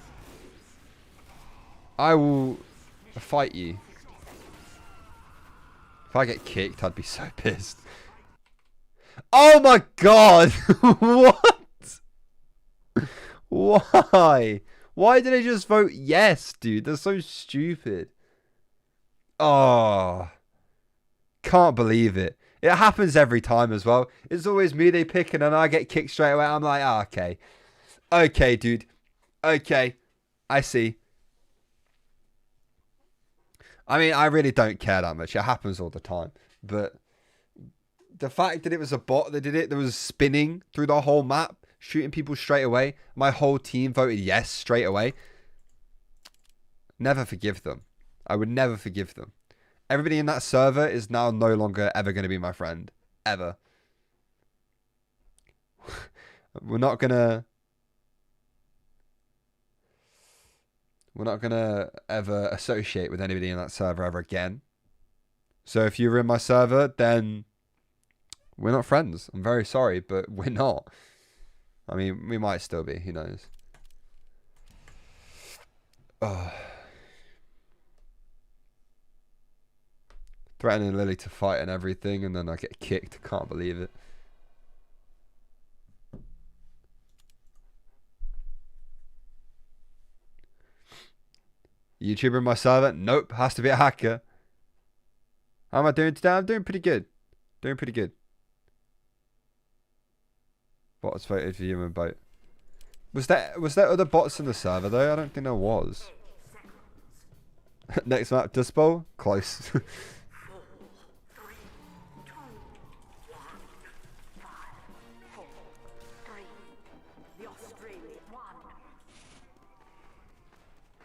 I will fight you. If I get kicked, I'd be so pissed. Oh my God! What? Why? Why did I just vote yes, dude? That's so stupid. Oh. Can't believe it. It happens every time as well. It's always me they pick and then I get kicked straight away. I'm like, oh, okay. Okay, dude. Okay. I see. I mean, I really don't care that much. It happens all the time. But the fact that it was a bot that did it, that was spinning through the whole map, shooting people straight away. My whole team voted yes straight away. Never forgive them. I would never forgive them. Everybody in that server is now no longer ever going to be my friend. Ever. We're not going to ever associate with anybody in that server ever again. So if you were in my server, then we're not friends. I'm very sorry, but we're not. I mean, we might still be. Who knows? Oh. Threatening Lily to fight and everything, and then I get kicked. Can't believe it. YouTuber in my server? Nope. Has to be a hacker. How am I doing today? I'm doing pretty good. Doing pretty good. Bots voted for human boat. Was there other bots in the server though? I don't think there was. Next map, Dust Bowl? Close.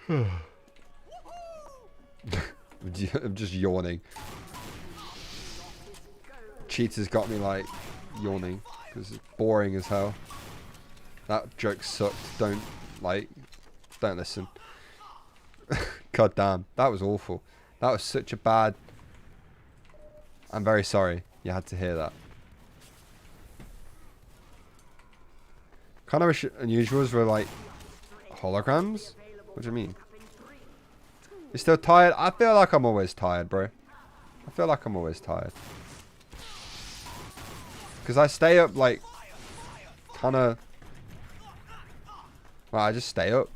I'm just yawning. Cheaters got me like yawning because it's boring as hell. That joke sucked. Don't listen. God damn, that was awful. That was such a bad. I'm very sorry you had to hear that. Kind of wish unusuals were like holograms. What do you mean? You're still tired? I feel like I'm always tired, bro. I feel like I'm always tired. Because I stay up, like, kind of... Well, I just stay up.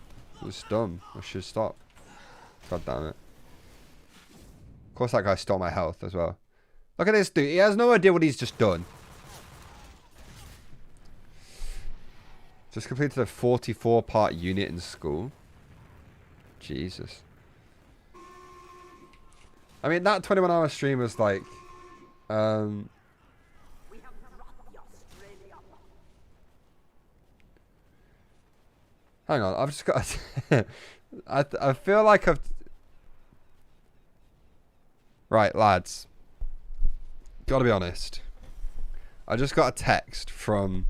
It's dumb. I should stop. God damn it. Of course that guy stole my health as well. Look at this dude. He has no idea what he's just done. Just completed a 44-part unit in school. Jesus. I mean, that 21-hour stream was like... hang on, I've just got... I feel like I've... Right, lads. Gotta be honest. I just got a text from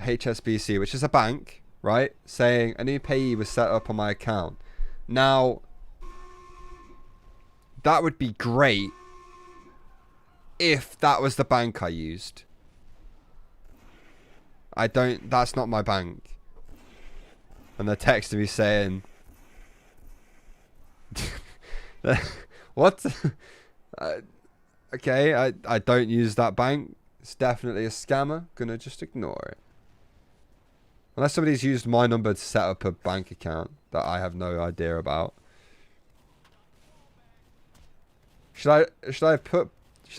HSBC, which is a bank, right? Saying a new payee was set up on my account. Now, that would be great if that was the bank I used. That's not my bank. And they're texting me saying... What? Okay, I don't use that bank. It's definitely a scammer. Gonna just ignore it. Unless somebody's used my number to set up a bank account that I have no idea about. Should I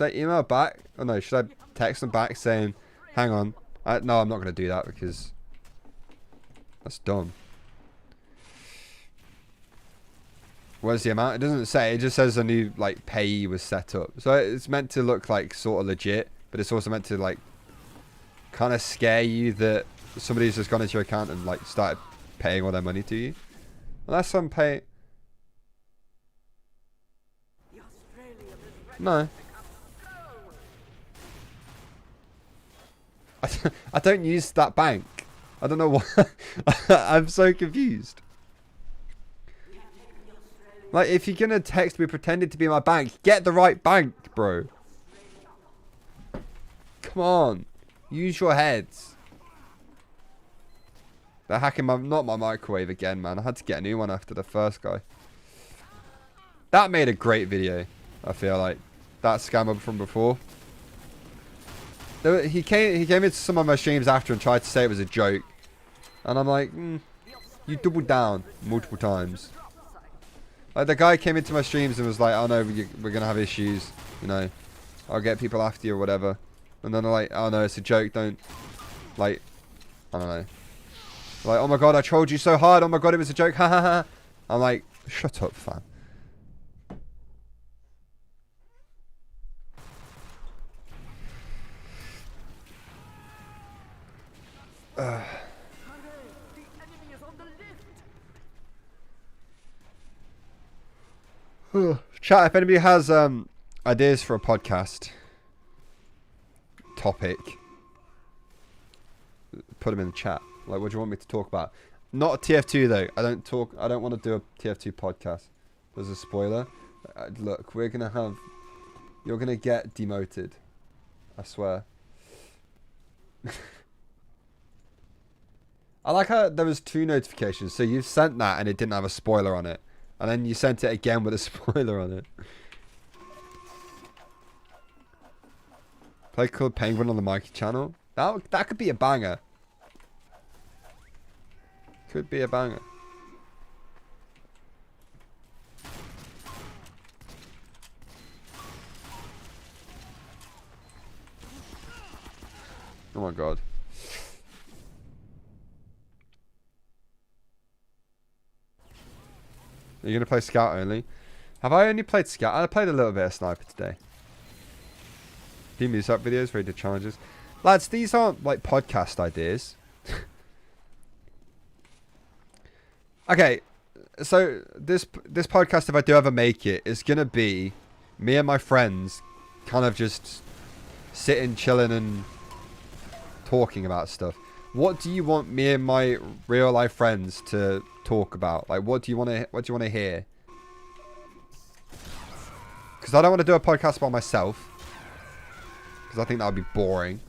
email back? Oh no, should I text them back saying, hang on. No, I'm not gonna do that because that's dumb. Where's the amount? It doesn't say. It just says a new like payee was set up. So it's meant to look like sort of legit, but it's also meant to like kind of scare you that somebody's just gone into your account and like started paying all their money to you. Unless I'm paying. No. I don't use that bank. I don't know why. I'm so confused. Like, if you're gonna text me pretending to be my bank, get the right bank, bro. Come on. Use your heads. They're hacking not my microwave again, man. I had to get a new one after the first guy. That made a great video, I feel like. That scammer from before. He came into some of my streams after and tried to say it was a joke. And I'm like, you doubled down multiple times. Like, the guy came into my streams and was like, oh no, we're going to have issues. You know, I'll get people after you or whatever. And then they're like, oh no, it's a joke. Don't, like, I don't know. Like, oh my god, I trolled you so hard. Oh my god, it was a joke. Ha ha ha. I'm like, shut up, fam. Chat, if anybody has ideas for a podcast topic, put them in the chat. Like, what do you want me to talk about? Not a TF2 though. I don't want to do a TF2 podcast. There's a spoiler. Look, you're gonna get demoted. I swear. I like how there was 2 notifications. So you've sent that and it didn't have a spoiler on it. And then you sent it again with a spoiler on it. Play Club Penguin on the Mikey channel. That could be a banger. Could be a banger. Oh my god. Are you going to play Scout only? Have I only played Scout? I played a little bit of Sniper today. Few music up videos, very good challenges. Lads, these aren't like podcast ideas. Okay, so this podcast, if I do ever make it, is going to be me and my friends kind of just sitting, chilling and talking about stuff. What do you want me and my real life friends to talk about? Like, what do you want to hear? Because I don't want to do a podcast by myself, because I think that would be boring,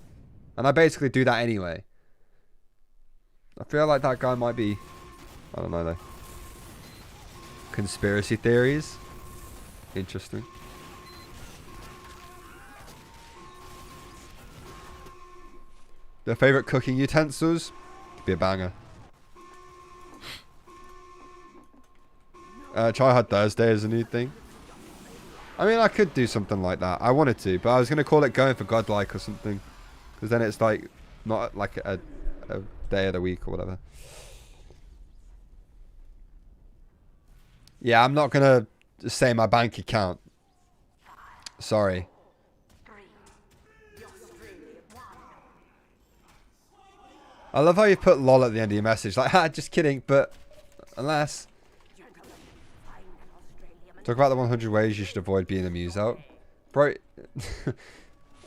and I basically do that anyway. I feel like that guy might be, I don't know though. Conspiracy theories. Interesting. Their favorite cooking utensils? Could be a banger. Try Hard Thursday is a new thing. I mean, I could do something like that. I wanted to, but I was going to call it Going for Godlike or something. Because then it's like, not like a day of the week or whatever. Yeah, I'm not going to say my bank account. Sorry. I love how you put lol at the end of your message. Like, ha, just kidding, but unless. Talk about the 100 ways you should avoid being a muse out. Bro,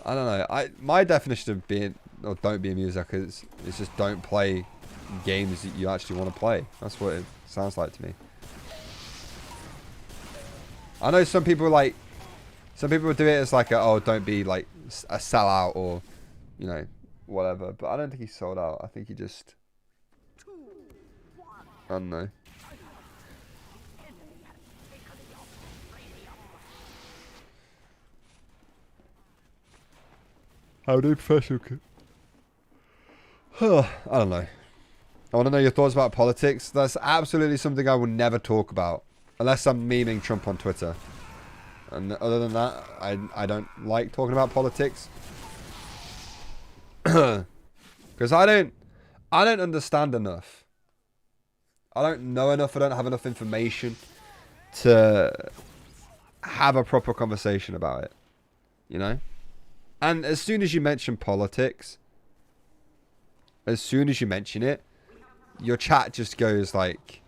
I don't know. My definition of being, or don't be a muse out is just don't play games that you actually want to play. That's what it sounds like to me. I know some people do it as like don't be like a sellout or, you know, whatever, but I don't think he sold out. I think he just, I don't know. How do professional? I don't know. I want to know your thoughts about politics. That's absolutely something I will never talk about. Unless I'm memeing Trump on Twitter. And other than that, I don't like talking about politics. Because I don't understand enough. I don't know enough. I don't have enough information to have a proper conversation about it. You know? And as soon as you mention politics, as soon as you mention it, your chat just goes like...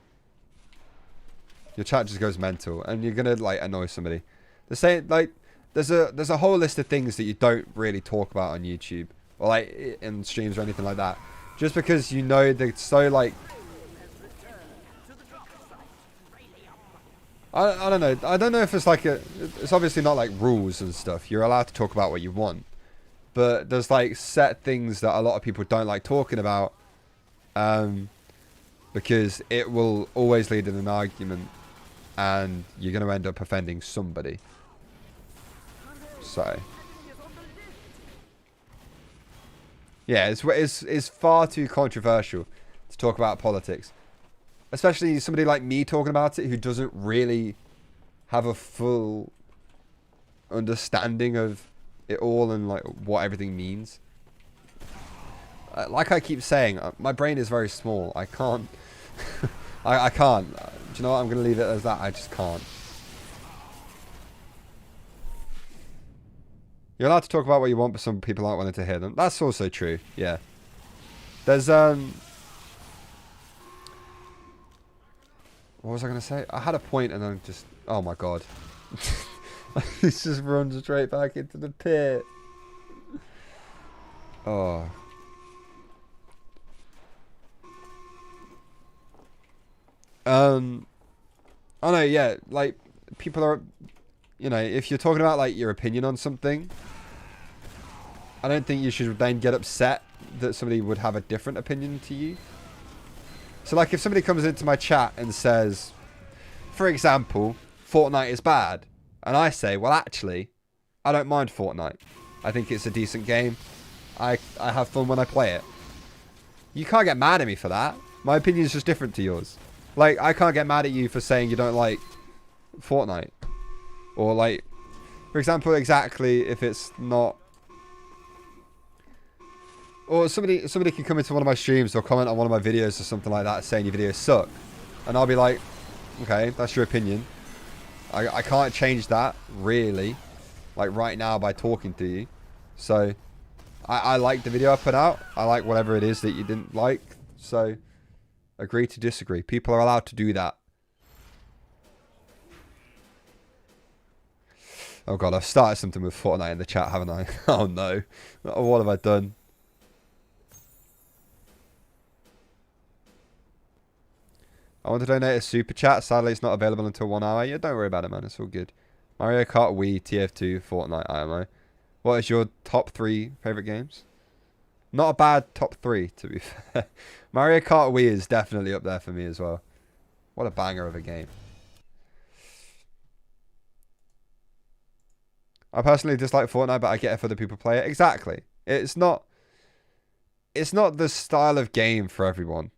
Your chat just goes mental. And you're going to like annoy somebody. The same, like, there's a whole list of things that you don't really talk about on YouTube. Or like in streams or anything like that. Just because you know they're so like... I don't know. I don't know if it's like a... It's obviously not like rules and stuff. You're allowed to talk about what you want. But there's like set things that a lot of people don't like talking about. Because it will always lead in an argument. And you're going to end up offending somebody. So... Yeah, it's far too controversial to talk about politics. Especially somebody like me talking about it who doesn't really have a full understanding of it all and like what everything means. Like I keep saying, my brain is very small. I can't... I can't. Do you know what? I'm going to leave it as that. I just can't. You're allowed to talk about what you want, but some people aren't willing to hear them. That's also true. Yeah. There's, what was I going to say? I had a point and then just... Oh, my God. He just runs straight back into the pit. Oh. I know, yeah. Like, people are... You know, if you're talking about, like, your opinion on something, I don't think you should then get upset that somebody would have a different opinion to you. So, like, if somebody comes into my chat and says, for example, Fortnite is bad, and I say, well, actually, I don't mind Fortnite. I think it's a decent game. I have fun when I play it. You can't get mad at me for that. My opinion is just different to yours. Like, I can't get mad at you for saying you don't like Fortnite. Or like, for example, exactly if it's not... Or somebody can come into one of my streams or comment on one of my videos or something like that saying your videos suck. And I'll be like, okay, that's your opinion. I can't change that, really. Like right now by talking to you. So, I like the video I put out. I like whatever it is that you didn't like. So, agree to disagree. People are allowed to do that. Oh god, I've started something with Fortnite in the chat, haven't I? Oh no. What have I done? I want to donate a super chat. Sadly, it's not available until 1 hour. Yeah, don't worry about it, man. It's all good. Mario Kart, Wii, TF2, Fortnite, IMO. What is your top 3 favourite games? Not a bad top 3, to be fair. Mario Kart Wii is definitely up there for me as well. What a banger of a game. I personally dislike Fortnite, but I get if other people play it. Exactly. It's not the style of game for everyone.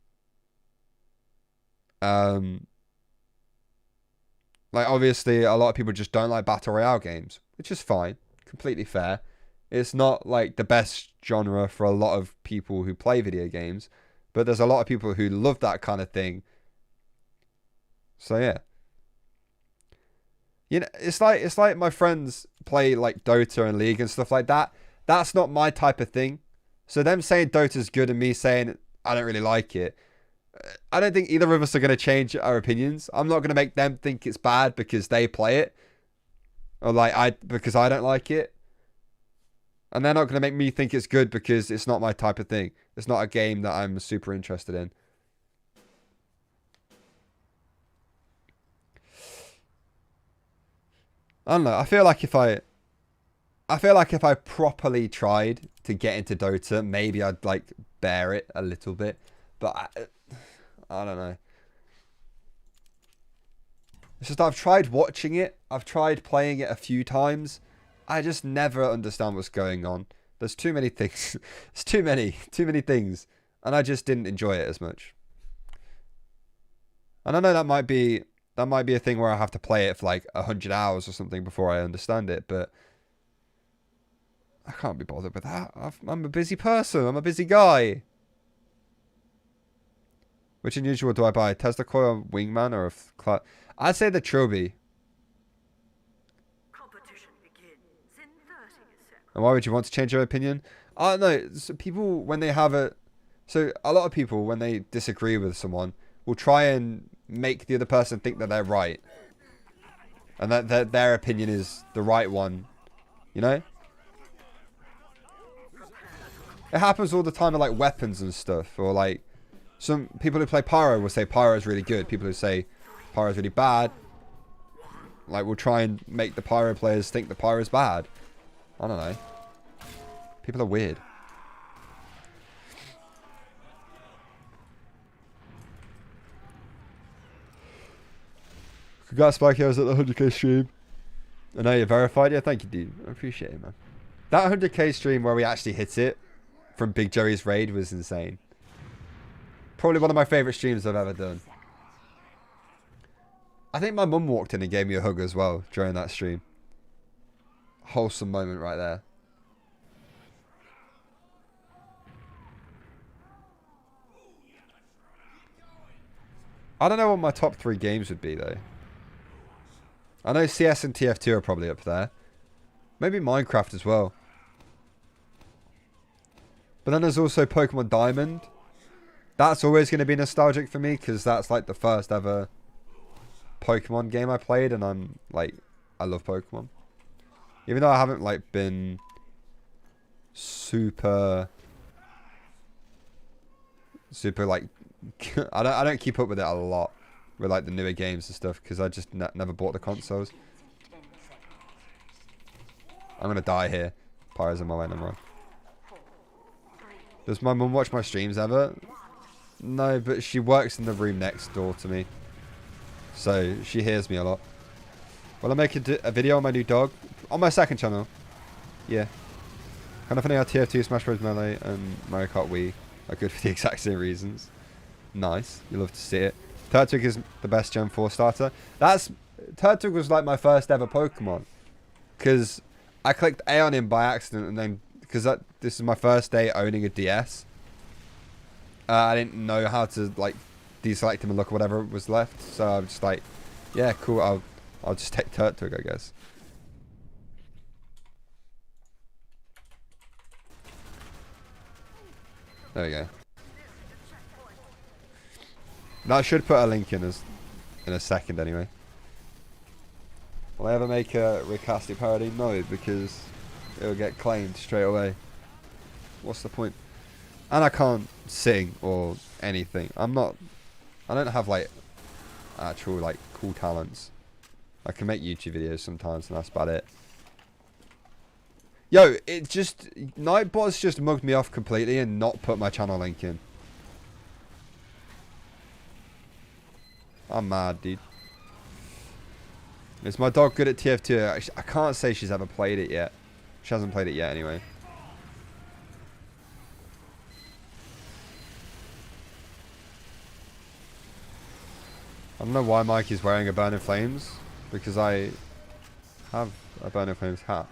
Like obviously a lot of people just don't like battle royale games, which is fine. Completely fair. It's not like the best genre for a lot of people who play video games, but there's a lot of people who love that kind of thing. So yeah. You know, it's like my friends play like Dota and League and stuff like that. That's not my type of thing. So them saying Dota's good and me saying I don't really like it, I don't think either of us are going to change our opinions. I'm not going to make them think it's bad because they play it, or because I don't like it. And they're not going to make me think it's good because it's not my type of thing. It's not a game that I'm super interested in. I don't know. I feel like if I properly tried to get into Dota, maybe I'd like bear it a little bit. But I don't know. It's just I've tried watching it. I've tried playing it a few times. I just never understand what's going on. There's too many things. It's too many things, and I just didn't enjoy it as much. And I know that might be a thing where I have to play it for like 100 hours or something before I understand it, but I can't be bothered with that. I'm a busy person. I'm a busy guy. Which unusual do I buy? Tesla Coil Wingman or a I'd say the Trilby. Competition begins in 30 seconds. And why would you want to change your opinion? I don't know. So people, when they have a... So a lot of people, when they disagree with someone, will try and make the other person think that they're right. And that their opinion is the right one. You know? It happens all the time with like weapons and stuff. Or like... Some people who play Pyro will say Pyro is really good. People who say Pyro is really bad, like, will try and make the Pyro players think the Pyro is bad. I don't know. People are weird. Congrats, Spikey. I was at the 100k stream. I know you're verified. Yeah, thank you, dude. I appreciate it, man. That 100k stream where we actually hit it from Big Jerry's raid was insane. Probably one of my favourite streams I've ever done. I think my mum walked in and gave me a hug as well during that stream. Wholesome moment right there. I don't know what my top 3 games would be though. I know CS and TF2 are probably up there. Maybe Minecraft as well. But then there's also Pokemon Diamond. That's always going to be nostalgic for me because that's like the first ever Pokemon game I played, and I'm like, I love Pokemon. Even though I haven't like been super like I don't keep up with it a lot with like the newer games and stuff because I just never bought the consoles. I'm gonna die here. Pyro's on my way, number. Does my mum watch my streams ever? No, but she works in the room next door to me. So, she hears me a lot. Will I make a video on my new dog? On my second channel. Yeah. Kind of funny how TF2, Smash Bros. Melee, and Mario Kart Wii are good for the exact same reasons. Nice. You love to see it. Turtwig is the best Gen 4 starter. Turtwig was like my first ever Pokemon. Because I clicked A on him by accident, and then... Because this is my first day owning a DS. I didn't know how to like deselect him and look at whatever was left, so I'm just like, yeah, cool. I'll just take Turtwig, I guess. There we go. Now I should put a link in a second anyway. Will I ever make a Rick Astley parody? No, because it'll get claimed straight away. What's the point? And I can't sing or anything. I don't have like actual like cool talents. I can make YouTube videos sometimes and that's about it. Yo, Nightbot's just mugged me off completely and not put my channel link in. I'm mad, dude. Is my dog good at TF2? Actually, I can't say she's ever played it yet. She hasn't played it yet anyway. I don't know why Mikey's wearing a Burning Flames, because I have a Burning Flames hat.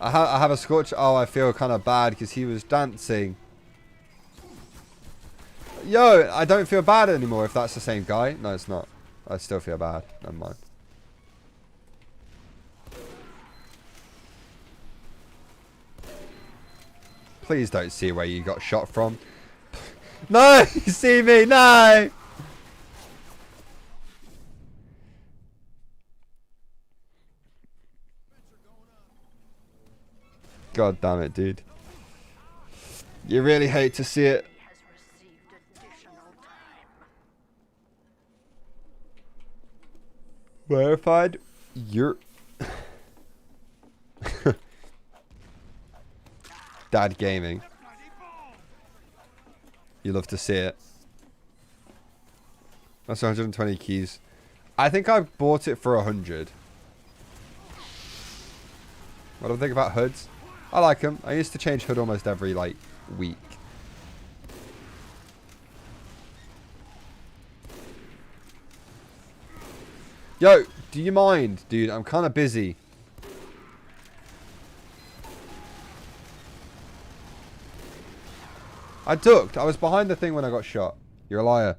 I have a Scorch. Oh, I feel kind of bad because he was dancing. Yo, I don't feel bad anymore if that's the same guy. No, it's not. I still feel bad. Never mind. Please don't see where you got shot from. No, you see me, no! God damn it, dude. You really hate to see it. Verified? You're... Dad Gaming. You love to see it. That's 120 keys. I think I bought it for 100. What do I think about hoods? I like them. I used to change hood almost every, like, week. Yo, do you mind? Dude, I'm kind of busy. I ducked. I was behind the thing when I got shot. You're a liar.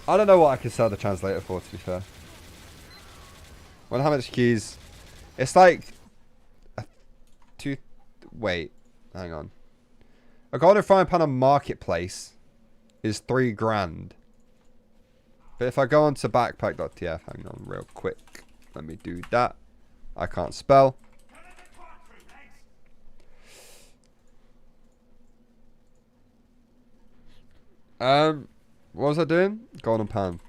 I don't know what I can sell the translator for, to be fair. Well, how much keys? It's like... Wait. Hang on. A golden frying pan on Marketplace is $3,000. But if I go on to backpack.tf, hang on real quick. Let me do that. I can't spell. What was I doing? Golden pan.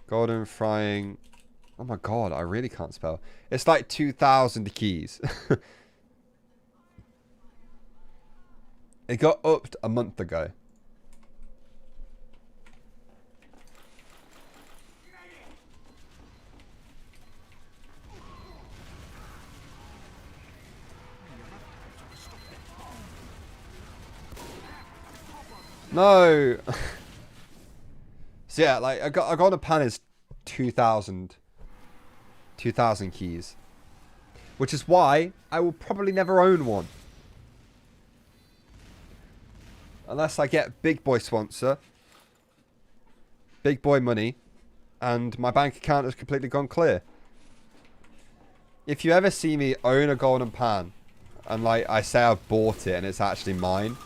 Golden frying. Oh my god, I really can't spell. It's like 2,000 keys. It got upped a month ago. No. So yeah, like I got a pan is 2,000 keys, which is why I will probably never own one unless I get big boy sponsor, big boy money, and my bank account has completely gone clear. If you ever see me own a golden pan and like I say I've bought it and it's actually mine,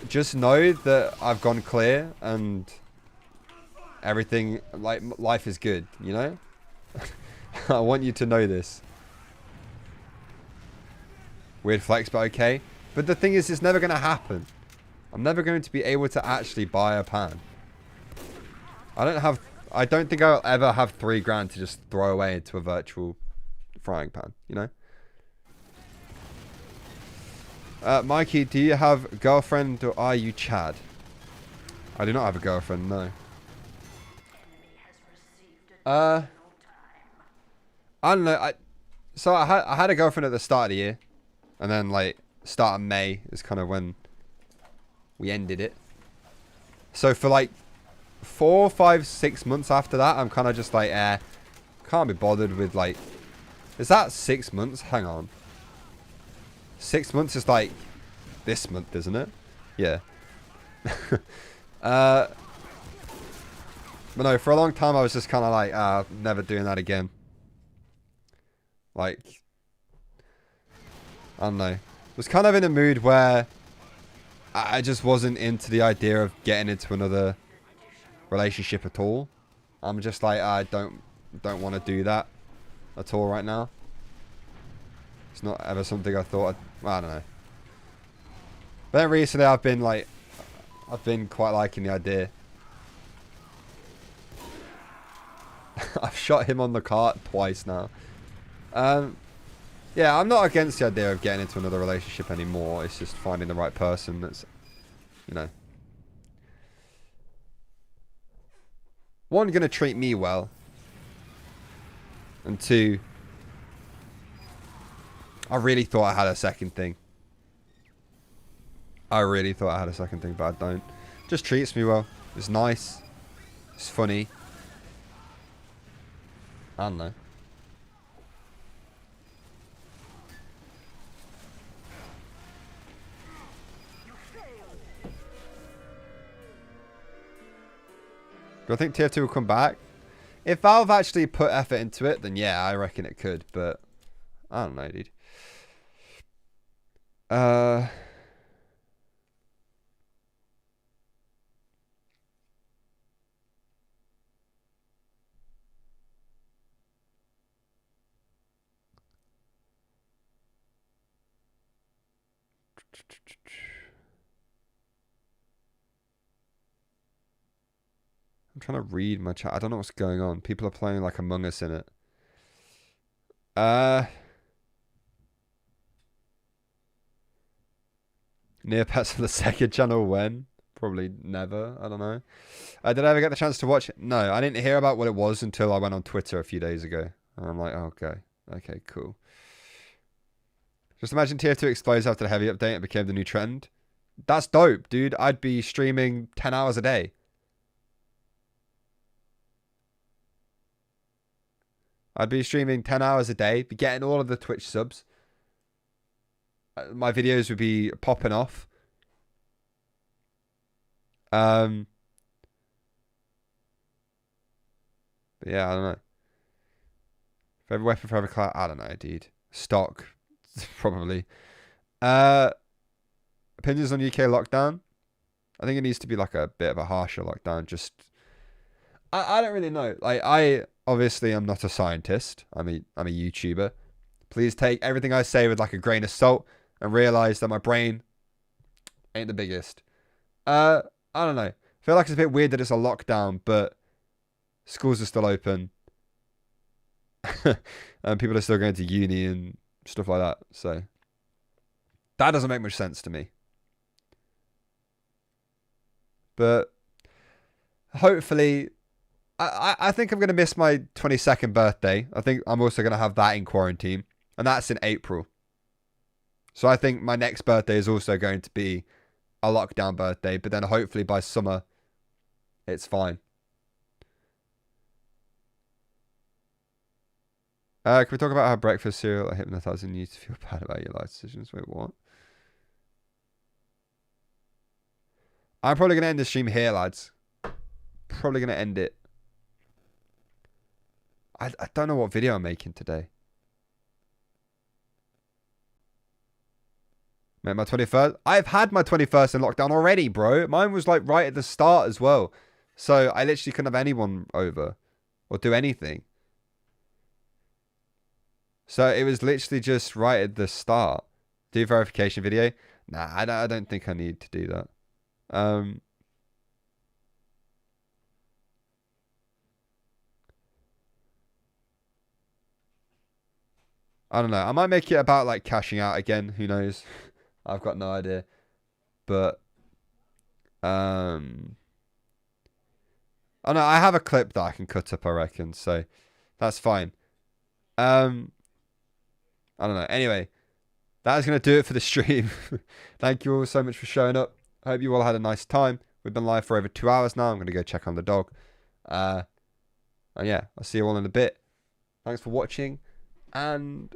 just know that I've gone clear and everything, like, life is good, you know? I want you to know this. Weird flex, but okay. But the thing is, it's never going to happen. I'm never going to be able to actually buy a pan. I don't think I'll ever have $3,000 to just throw away into a virtual frying pan, you know? Mikey, do you have a girlfriend or are you Chad? I do not have a girlfriend, no. I don't know. So I had a girlfriend at the start of the year, and then like start of May is kind of when we ended it. So for like 4, 5, 6 months after that, I'm kind of just like, can't be bothered with like. Is that 6 months? Hang on. 6 months is like this month, isn't it? Yeah. But no, for a long time I was just kind of like, never doing that again. Like, I don't know. Was kind of in a mood where I just wasn't into the idea of getting into another relationship at all. I'm just like, I don't want to do that at all right now. It's not ever something I thought I don't know. But then recently I've been quite liking the idea. I've shot him on the cart twice now. Yeah, I'm not against the idea of getting into another relationship anymore. It's just finding the right person that's, you know, one, gonna treat me well, and two, I really thought I had a second thing. I really thought I had a second thing, but I don't. Just treats me well. It's nice. It's funny. I don't know. Do I think TF2 will come back? If Valve actually put effort into it, then yeah, I reckon it could, but I don't know, dude. I'm trying to read my chat. I don't know what's going on. People are playing like Among Us in it. Neopets on the second channel when? Probably never. I don't know. Did I ever get the chance to watch it? No, I didn't hear about what it was until I went on Twitter a few days ago. And I'm like, oh, okay. Okay, cool. Just imagine TF2 explodes after the heavy update and became the new trend. That's dope, dude. I'd be streaming 10 hours a day. I'd be streaming 10 hours a day, be getting all of the Twitch subs. My videos would be popping off. But yeah, I don't know. Favorite weapon for every class? I don't know, dude. Stock, probably. Opinions on UK lockdown? I think it needs to be like a bit of a harsher lockdown. Just, I don't really know. Like, I obviously am not a scientist. I'm a YouTuber. Please take everything I say with like a grain of salt and realize that my brain ain't the biggest. I don't know. I feel like it's a bit weird that it's a lockdown, but schools are still open. And people are still going to uni and stuff like that. So that doesn't make much sense to me. But hopefully, I think I'm going to miss my 22nd birthday. I think I'm also going to have that in quarantine. And that's in April. So I think my next birthday is also going to be a lockdown birthday. But then hopefully by summer, it's fine. Can we talk about how breakfast cereal are hypnotizing you to feel bad about your life decisions? Wait, what? I'm probably going to end the stream here, lads. Probably going to end it. I don't know what video I'm making today. Mate, my 21st. I've had my 21st in lockdown already, bro. Mine was like right at the start as well. So I literally couldn't have anyone over or do anything. So it was literally just right at the start. Do verification video. Nah, I don't think I need to do that. I don't know. I might make it about like cashing out again. Who knows? I've got no idea. But I don't know. I have a clip that I can cut up, I reckon. So that's fine. I don't know. Anyway, that is going to do it for the stream. Thank you all so much for showing up. I hope you all had a nice time. We've been live for over 2 hours now. I'm going to go check on the dog. And yeah, I'll see you all in a bit. Thanks for watching. And